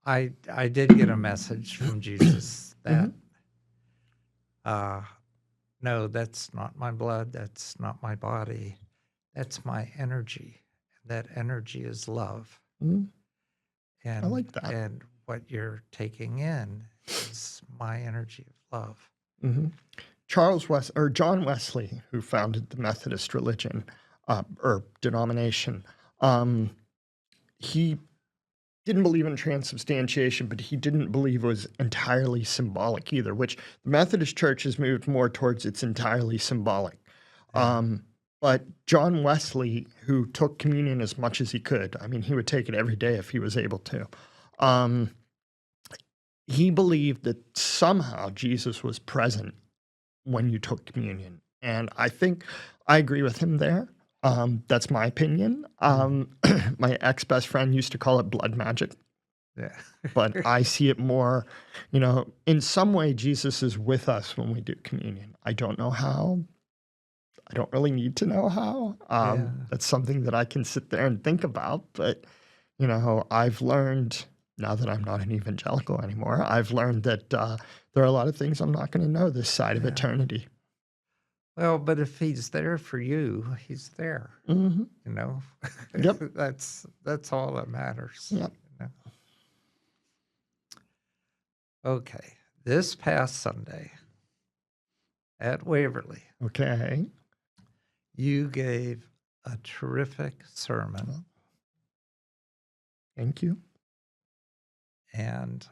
I did get a message from Jesus that no, that's not my blood. That's not my body. That's my energy. That energy is love. Mm-hmm. And I like that. And what you're taking in is my energy of love. Mm-hmm. John Wesley, who founded the Methodist religion or denomination, he didn't believe in transubstantiation, but he didn't believe it was entirely symbolic either, which the Methodist Church has moved more towards it's entirely symbolic. But John Wesley, who took communion as much as he could, I mean, he would take it every day if he was able to, he believed that somehow Jesus was present when you took communion. And I think I agree with him there. That's my opinion. My ex-best friend used to call it blood magic, Yeah. but I see it more, in some way, Jesus is with us when we do communion. I don't know how. I don't really need to know how. Yeah. That's something that I can sit there and think about. But, I've learned, now that I'm not an evangelical anymore, I've learned that there are a lot of things I'm not going to know this side of Yeah. eternity. Well, but if he's there for you, he's there. Mm-hmm. You know, Yep. that's all that matters. Yep. You know? Okay, this past Sunday at Waverly, Okay. you gave a terrific sermon, Thank you. and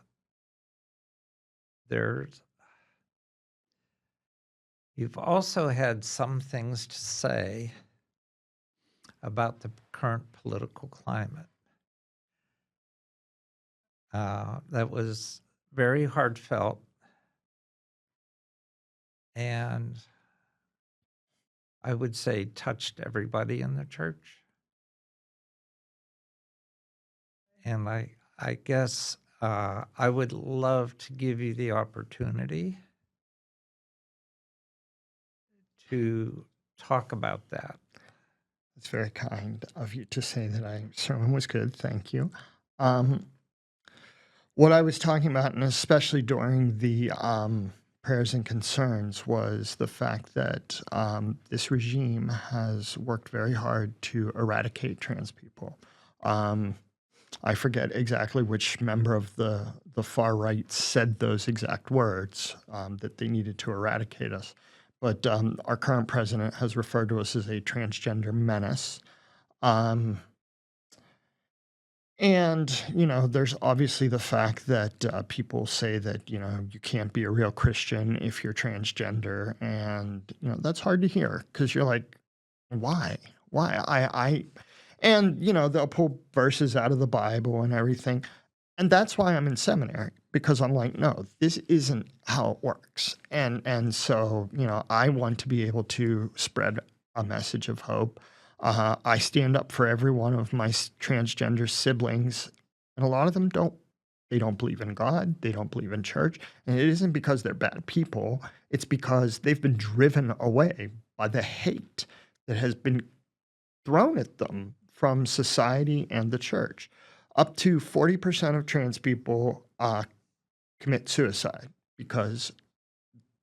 you've also had some things to say about the current political climate. That was very heartfelt, and I would say touched everybody in the church. And I guess I would love to give you the opportunity to talk about that. It's very kind of you to say that my sermon was good. Thank you. What I was talking about, and especially during the prayers and concerns, was the fact that this regime has worked very hard to eradicate trans people. I forget exactly which member of the far right said those exact words, that they needed to eradicate us. But our current president has referred to us as a transgender menace. And, there's obviously the fact that people say that, you can't be a real Christian if you're transgender. And, that's hard to hear because you're like, why? Why? And, they'll pull verses out of the Bible and everything. And that's why I'm in seminary, because I'm like, no, this isn't how it works. And so, I want to be able to spread a message of hope. I stand up for every one of my transgender siblings, and a lot of them don't. They don't believe in God. They don't believe in church. And it isn't because they're bad people. It's because they've been driven away by the hate that has been thrown at them from society and the church. Up to 40% of trans people commit suicide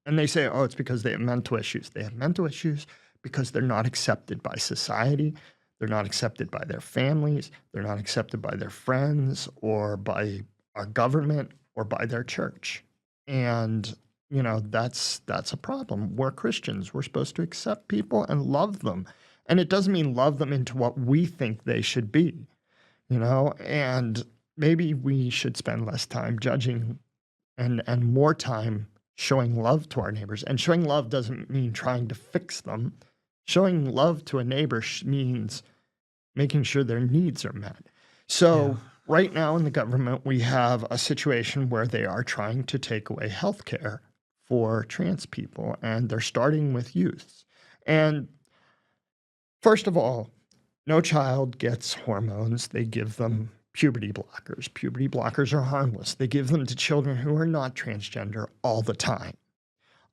and they say, oh, it's because they have mental issues. They have mental issues because they're not accepted by society. They're not accepted by their families. They're not accepted by their friends or by our government or by their church. And, that's a problem. We're Christians. We're supposed to accept people and love them. And it doesn't mean love them into what we think they should be, and maybe we should spend less time judging and more time showing love to our neighbors. And showing love doesn't mean trying to fix them. Showing love to a neighbor means making sure their needs are met. So right now in the government, we have a situation where they are trying to take away health care for trans people, and they're starting with youths. And first of all, no child gets hormones. They give them puberty blockers. Puberty blockers are harmless. They give them to children who are not transgender all the time.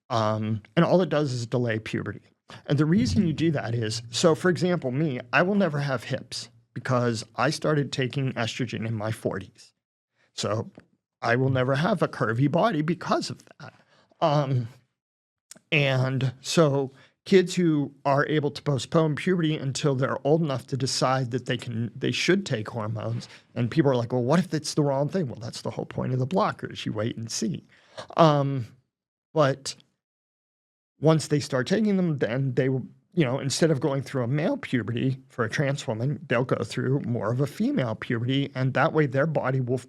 And all it does is delay puberty. And the reason you do that is, so for example, me, I will never have hips because I started taking estrogen in my 40s. So I will never have a curvy body because of that. And so kids who are able to postpone puberty until they're old enough to decide that they should take hormones, and people are like, well, what if it's the wrong thing? Well, that's the whole point of the blockers. You wait and see. But once they start taking them, then they will, instead of going through a male puberty for a trans woman, they'll go through more of a female puberty, and that way their body will,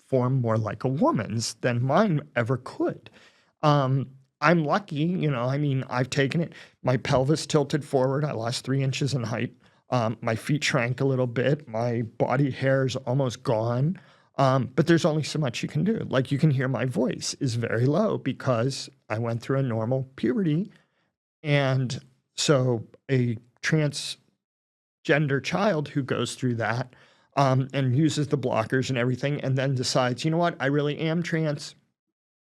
form more like a woman's than mine ever could. I'm lucky, I've taken it. My pelvis tilted forward. I lost 3 inches in height. My feet shrank a little bit. My body hair is almost gone. But there's only so much you can do. Like, you can hear my voice is very low because I went through a normal puberty. And so a transgender child who goes through that and uses the blockers and everything, and then decides, you know what, I really am trans,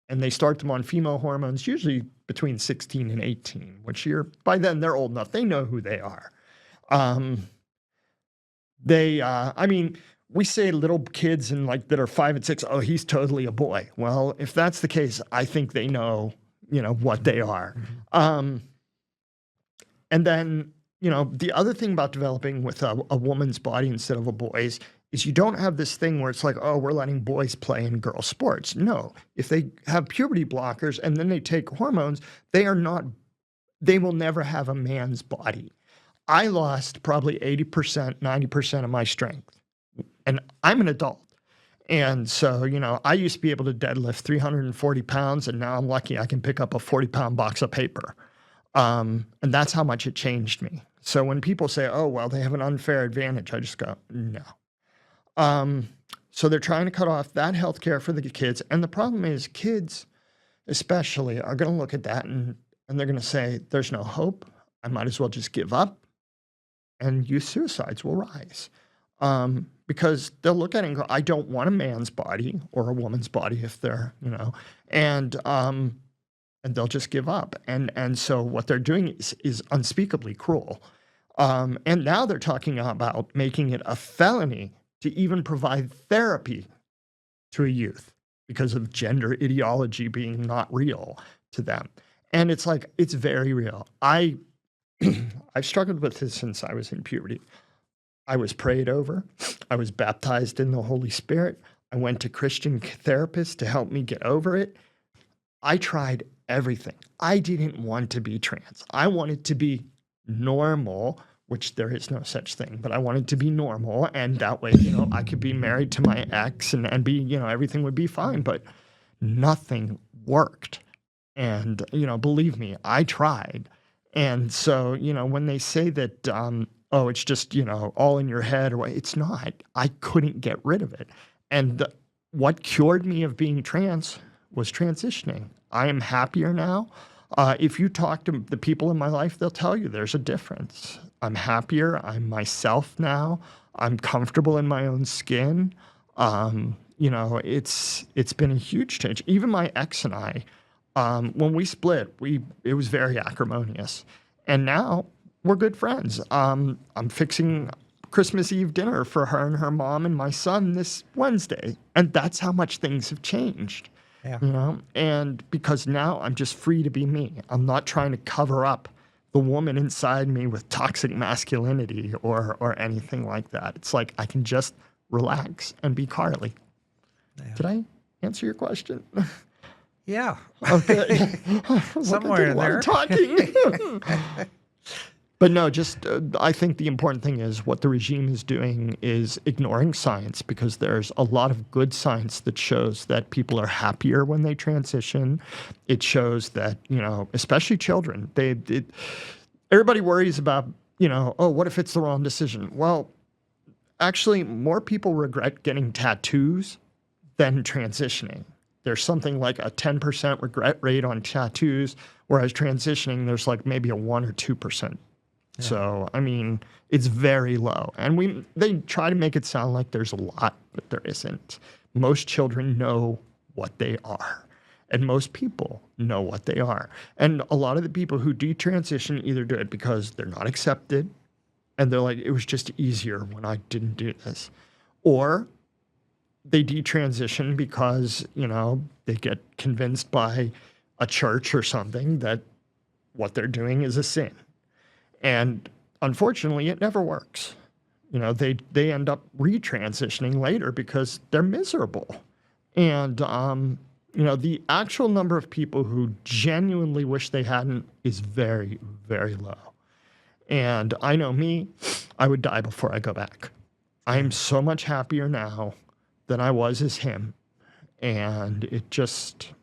and they start them on female hormones, usually between 16 and 18, which by then they're old enough. They know who they are. I mean, we say little kids that are 5 and 6, oh, he's totally a boy. Well, if that's the case, I think they know, what they are. And then, the other thing about developing with a woman's body instead of a boy's is you don't have this thing where it's like, oh, we're letting boys play in girl sports. No, if they have puberty blockers and then they take hormones, they will never have a man's body. I lost probably 80%, 90% of my strength, and I'm an adult. And so, I used to be able to deadlift 340 pounds, and now I'm lucky I can pick up a 40-pound box of paper. And that's how much it changed me. So when people say, oh, well, they have an unfair advantage, I just go, no. So they're trying to cut off that health care for the kids. And the problem is kids especially are going to look at that and they're going to say, there's no hope. I might as well just give up. And youth suicides will rise. Because they'll look at it and go, I don't want a man's body or a woman's body if they're, and they'll just give up. And so what they're doing is unspeakably cruel. And now they're talking about making it a felony to even provide therapy to a youth because of gender ideology being not real to them. And it's like, it's very real. I've struggled with this since I was in puberty. I was prayed over. I was baptized in the Holy Spirit. I went to Christian therapists to help me get over it. I tried everything. I didn't want to be trans. I wanted to be normal, which there is no such thing, but I wanted to be normal. And that way, I could be married to my ex and be, everything would be fine, but nothing worked. And, believe me, I tried. And so, when they say that, oh, it's just, all in your head, or it's not. I couldn't get rid of it. And what cured me of being trans was transitioning. I am happier now. If you talk to the people in my life, they'll tell you there's a difference. I'm happier. I'm myself now. I'm comfortable in my own skin. It's been a huge change. Even my ex and I, when we split, it was very acrimonious. And now we're good friends. I'm fixing Christmas Eve dinner for her and her mom and my son this Wednesday. And that's how much things have changed. Yeah. And because now I'm just free to be me. I'm not trying to cover up the woman inside me with toxic masculinity or anything like that. It's like I can just relax and be Karlie. Yeah. Did I answer your question? Yeah. Okay. Somewhere in there. Talking. But no, just I think the important thing is what the regime is doing is ignoring science, because there's a lot of good science that shows that people are happier when they transition. It shows that, especially children, everybody worries about, oh, what if it's the wrong decision? Well, actually, more people regret getting tattoos than transitioning. There's something like a 10% regret rate on tattoos, whereas transitioning, there's like maybe a 1 or 2%. Yeah. So, I mean, it's very low. And they try to make it sound like there's a lot, but there isn't. Most children know what they are, and most people know what they are. And a lot of the people who detransition either do it because they're not accepted, and they're like, it was just easier when I didn't do this. Or they detransition because, they get convinced by a church or something that what they're doing is a sin. And unfortunately, it never works. They end up retransitioning later because they're miserable. And, the actual number of people who genuinely wish they hadn't is very, very low. And I know me, I would die before I go back. I'm so much happier now than I was as him. And it just,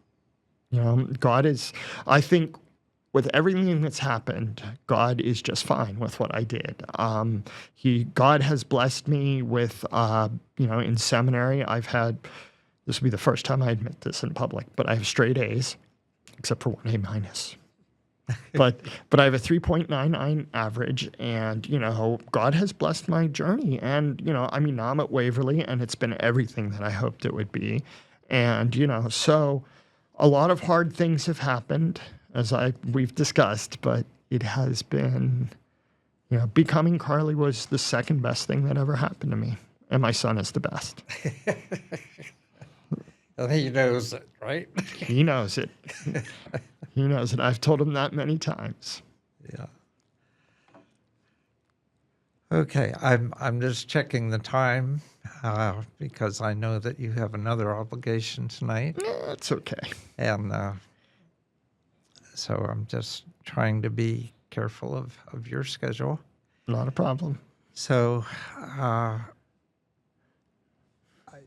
God is, I think, with everything that's happened, God is just fine with what I did. God has blessed me with, in seminary, this will be the first time I admit this in public, but I have straight A's, except for one A minus. But I have a 3.99 average, and, God has blessed my journey. And, now I'm at Waverly, and it's been everything that I hoped it would be. And, so a lot of hard things have happened, as we've discussed, but it has been, becoming Karlie was the second best thing that ever happened to me. And my son is the best. And he knows it, right? He knows it. He knows it. I've told him that many times. Yeah. Okay, I'm just checking the time because I know that you have another obligation tonight. That's okay. And so I'm just trying to be careful of your schedule. Not a problem. So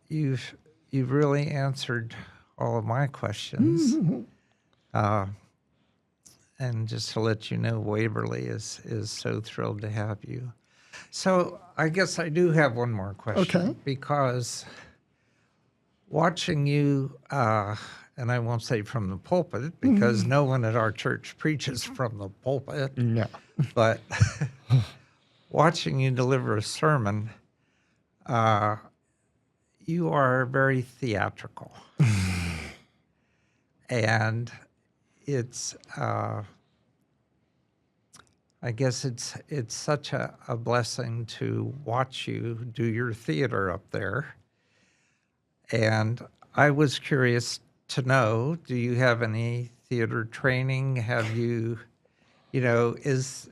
you've really answered all of my questions. And just to let you know, Waverly is so thrilled to have you. So I guess I do have one more question. Okay. Because watching you, and I won't say from the pulpit, because no one at our church preaches from the pulpit. No. But watching you deliver a sermon, you are very theatrical. And it's, I guess it's such a blessing to watch you do your theater up there. And I was curious to know, do you have any theater training? Have you, is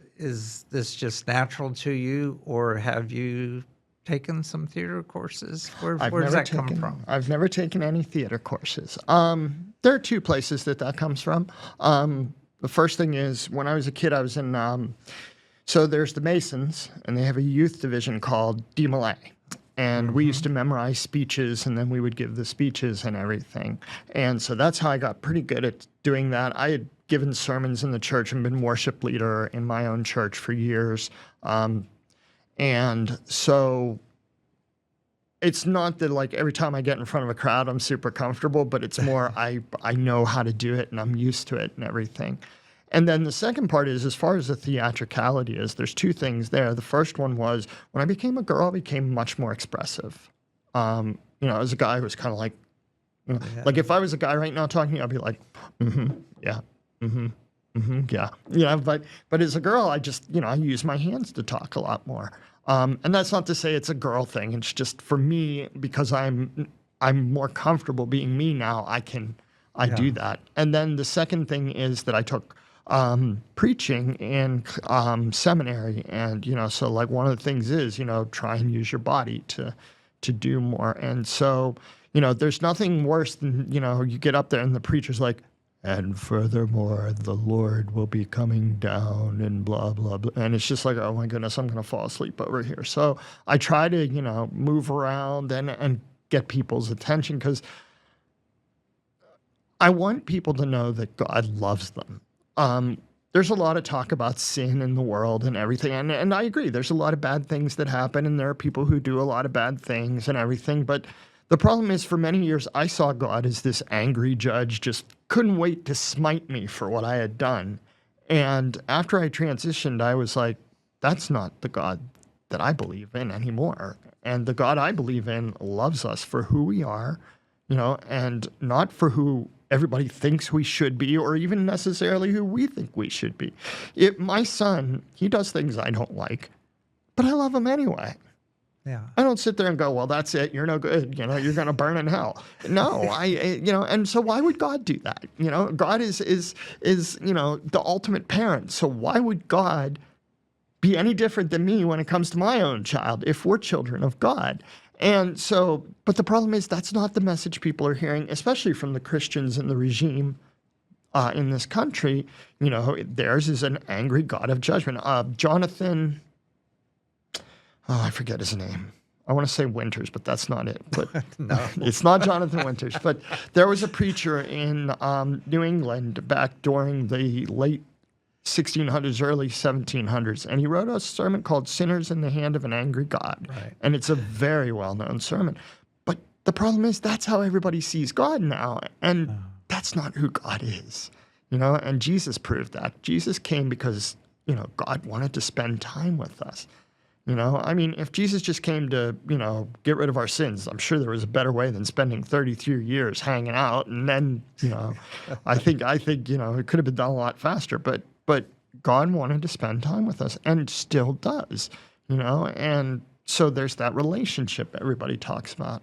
this just natural to you, or have you taken some theater courses? Where does that come from? I've never taken any theater courses. There are two places that comes from. The first thing is, when I was a kid, I was in, so there's the Masons, and they have a youth division called DMLA. And we used to memorize speeches, and then we would give the speeches and everything. And so that's how I got pretty good at doing that. I had given sermons in the church and been worship leader in my own church for years. And so it's not that, like, every time I get in front of a crowd, I'm super comfortable, but it's more I know how to do it, and I'm used to it and everything. And then the second part is, as far as the theatricality is, there's two things there. The first one was, when I became a girl, I became much more expressive. As a guy who was kind of like, like if I was a guy right now talking to you, I'd be like, yeah, yeah. But as a girl, I just, I use my hands to talk a lot more. And that's not to say it's a girl thing. It's just, for me, because I'm more comfortable being me now, I do that. And then the second thing is that I took preaching in seminary, and so, like, one of the things is try and use your body to do more. And so there's nothing worse than you get up there and the preacher's like, and furthermore, the Lord will be coming down and blah, blah, blah. And it's just like, oh my goodness, I'm going to fall asleep over here. So I try to, move around and get people's attention, because I want people to know that God loves them. There's a lot of talk about sin in the world and everything. And I agree, there's a lot of bad things that happen, and there are people who do a lot of bad things and everything. But the problem is, for many years, I saw God as this angry judge, just couldn't wait to smite me for what I had done. And after I transitioned, I was like, that's not the God that I believe in anymore. And the God I believe in loves us for who we are, and not for who everybody thinks we should be, or even necessarily who we think we should be. My son, he does things I don't like, but I love him anyway. Yeah. I don't sit there and go, well, that's it, you're no good, you're going to burn in hell. No, and so why would God do that? God is the ultimate parent. So why would God be any different than me when it comes to my own child, if we're children of God? And so, but the problem is, that's not the message people are hearing, especially from the Christians in the regime in this country. Theirs is an angry God of judgment. Jonathan, I forget his name. I want to say Winters, but that's not it. But No. It's not Jonathan Winters. But there was a preacher in New England back during the late 1600s, early 1700s, and he wrote a sermon called Sinners in the Hand of an Angry God. Right. And it's a very well-known sermon. But the problem is that's how everybody sees God now, and that's not who God is, and Jesus proved that. Jesus came because, God wanted to spend time with us. I mean, if Jesus just came to, get rid of our sins, I'm sure there was a better way than spending 33 years hanging out. And then, I think, it could have been done a lot faster. But God wanted to spend time with us and still does, and so there's that relationship everybody talks about.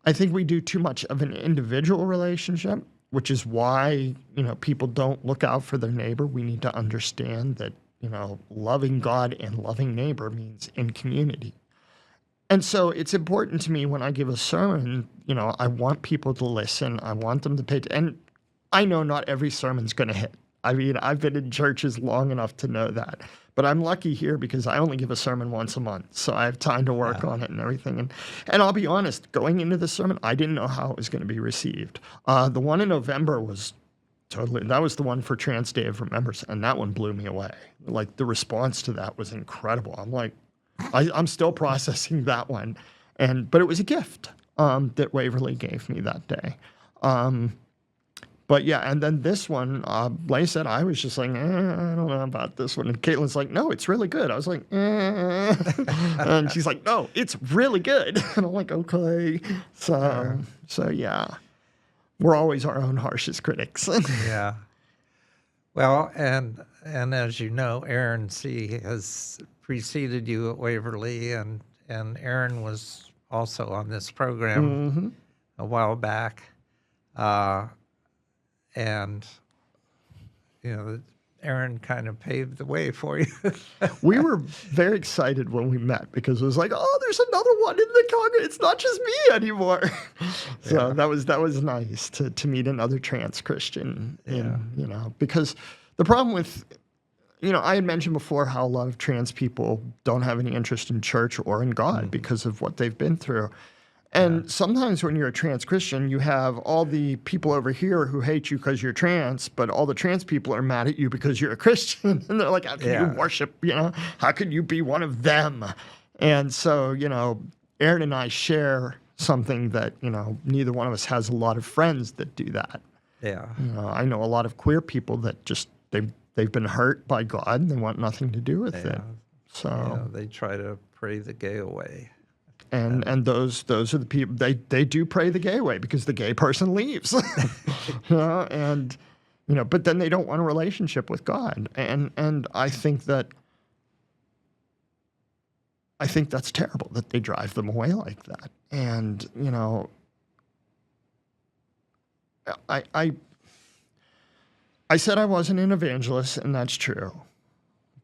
I think we do too much of an individual relationship, which is why, people don't look out for their neighbor. We need to understand that, loving God and loving neighbor means in community. And so it's important to me when I give a sermon, I want people to listen. I want them to pay and I know not every sermon's going to hit. I mean, I've been in churches long enough to know that. But I'm lucky here because I only give a sermon once a month. So I have time to work on it and everything. And I'll be honest, going into the sermon, I didn't know how it was going to be received. The one in November was that was the one for Trans Day of Remembrance, and that one blew me away. Like, the response to that was incredible. I'm like, I'm still processing that one. But it was a gift that Waverly gave me that day. But yeah, and then this one, like I said, I was just like, I don't know about this one. And Caitlin's like, no, it's really good. I was like, and she's like, no, it's really good. And I'm like, okay. So yeah, we're always our own harshest critics. Yeah. Well, and as you know, Aaron C. has preceded you at Waverly, and Aaron was also on this program a while back. And, Aaron kind of paved the way for you. We were very excited when we met because it was like, oh, there's another one in the Congress. It's not just me anymore. So that was nice to meet another trans Christian. Because the problem with, I had mentioned before how a lot of trans people don't have any interest in church or in God because of what they've been through. And sometimes when you're a trans Christian, you have all the people over here who hate you because you're trans, but all the trans people are mad at you because you're a Christian. And they're like, how can you worship, how can you be one of them? And so, Aaron and I share something that, neither one of us has a lot of friends that do that. Yeah. I know a lot of queer people that just, they've been hurt by God and they want nothing to do with it. So they try to pray the gay away. And those are the people, they do pray the gay way because the gay person leaves. But then they don't want a relationship with God. And I think that's terrible that they drive them away like that. And, I said I wasn't an evangelist, and that's true.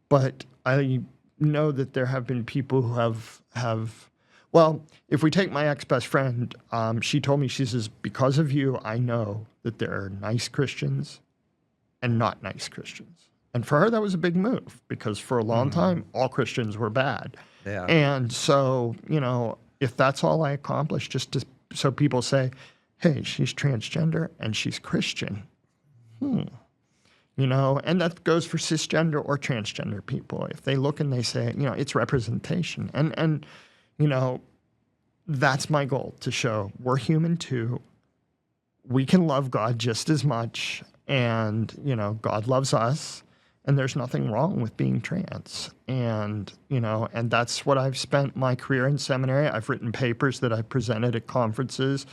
But I know that there have been people who have well, if we take my ex-best friend, she told me, she says, because of you, I know that there are nice Christians and not nice Christians. And for her, that was a big move because for a long time, all Christians were bad. Yeah. And so, if that's all I accomplished, so people say, hey, she's transgender and she's Christian. And that goes for cisgender or transgender people. If they look and they say, it's representation. And that's my goal, to show we're human too. We can love God just as much, and, God loves us, and there's nothing wrong with being trans. And, and that's what I've spent my career in seminary. I've written papers that I've presented at conferences,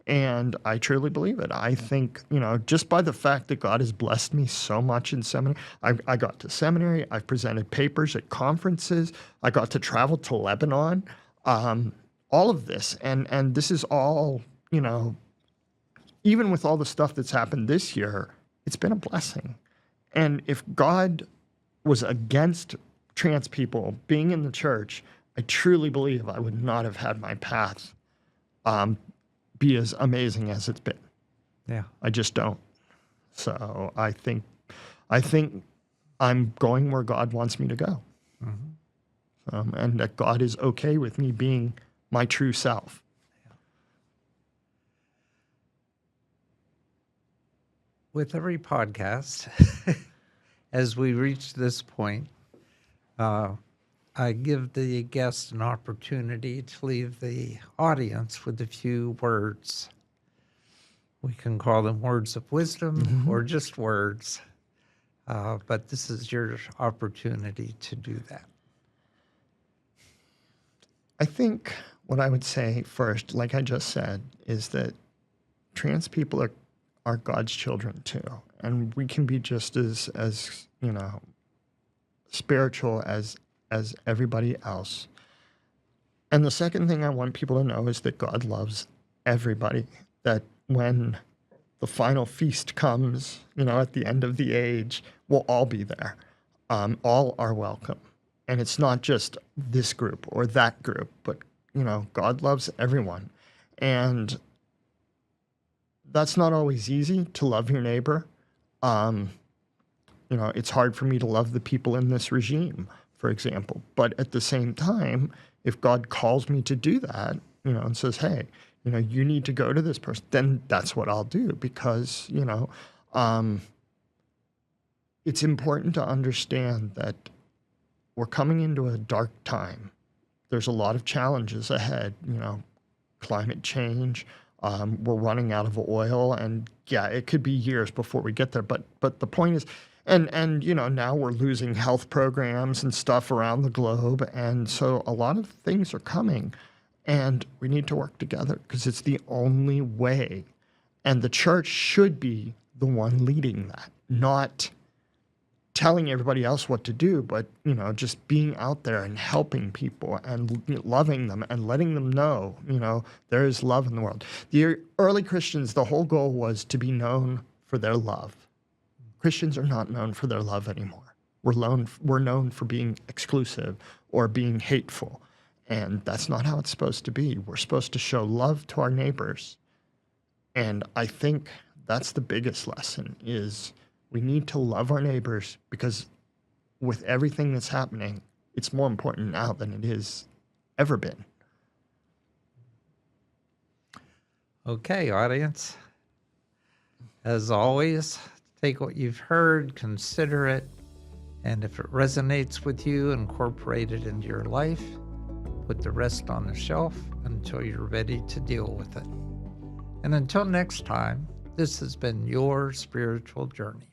and I truly believe it. I think, just by the fact that God has blessed me so much in seminary, I got to seminary, I've presented papers at conferences, I got to travel to Lebanon, all of this. And this is all, even with all the stuff that's happened this year, it's been a blessing. And if God was against trans people being in the church, I truly believe I would not have had my path be as amazing as it's been. Yeah. I just don't. So I think I'm going where God wants me to go. And that God is okay with me being my true self. With every podcast, as we reach this point, I give the guest an opportunity to leave the audience with a few words. We can call them words of wisdom or just words, but this is your opportunity to do that. I think what I would say first, like I just said, is that trans people are God's children too, and we can be just as spiritual as everybody else. And the second thing I want people to know is that God loves everybody, that when the final feast comes, at the end of the age, we'll all be there. All are welcome. And it's not just this group or that group, but, God loves everyone. And that's not always easy, to love your neighbor. It's hard for me to love the people in this regime, for example. But at the same time, if God calls me to do that, and says, hey, you need to go to this person, then that's what I'll do, because, it's important to understand that we're coming into a dark time. There's a lot of challenges ahead, climate change. We're running out of oil, and yeah, it could be years before we get there. But the point is, and now we're losing health programs and stuff around the globe, and so a lot of things are coming, and we need to work together because it's the only way. And the church should be the one leading that, not telling everybody else what to do, but just being out there and helping people and loving them and letting them know, there is love in the world. The early Christians, the whole goal was to be known for their love. Christians are not known for their love anymore. We're known for being exclusive or being hateful, and that's not how it's supposed to be. We're supposed to show love to our neighbors, and I think that's the biggest lesson is we need to love our neighbors, because with everything that's happening, it's more important now than it has ever been. Okay, audience. As always, take what you've heard, consider it, and if it resonates with you, incorporate it into your life. Put the rest on the shelf until you're ready to deal with it. And until next time, this has been your spiritual journey.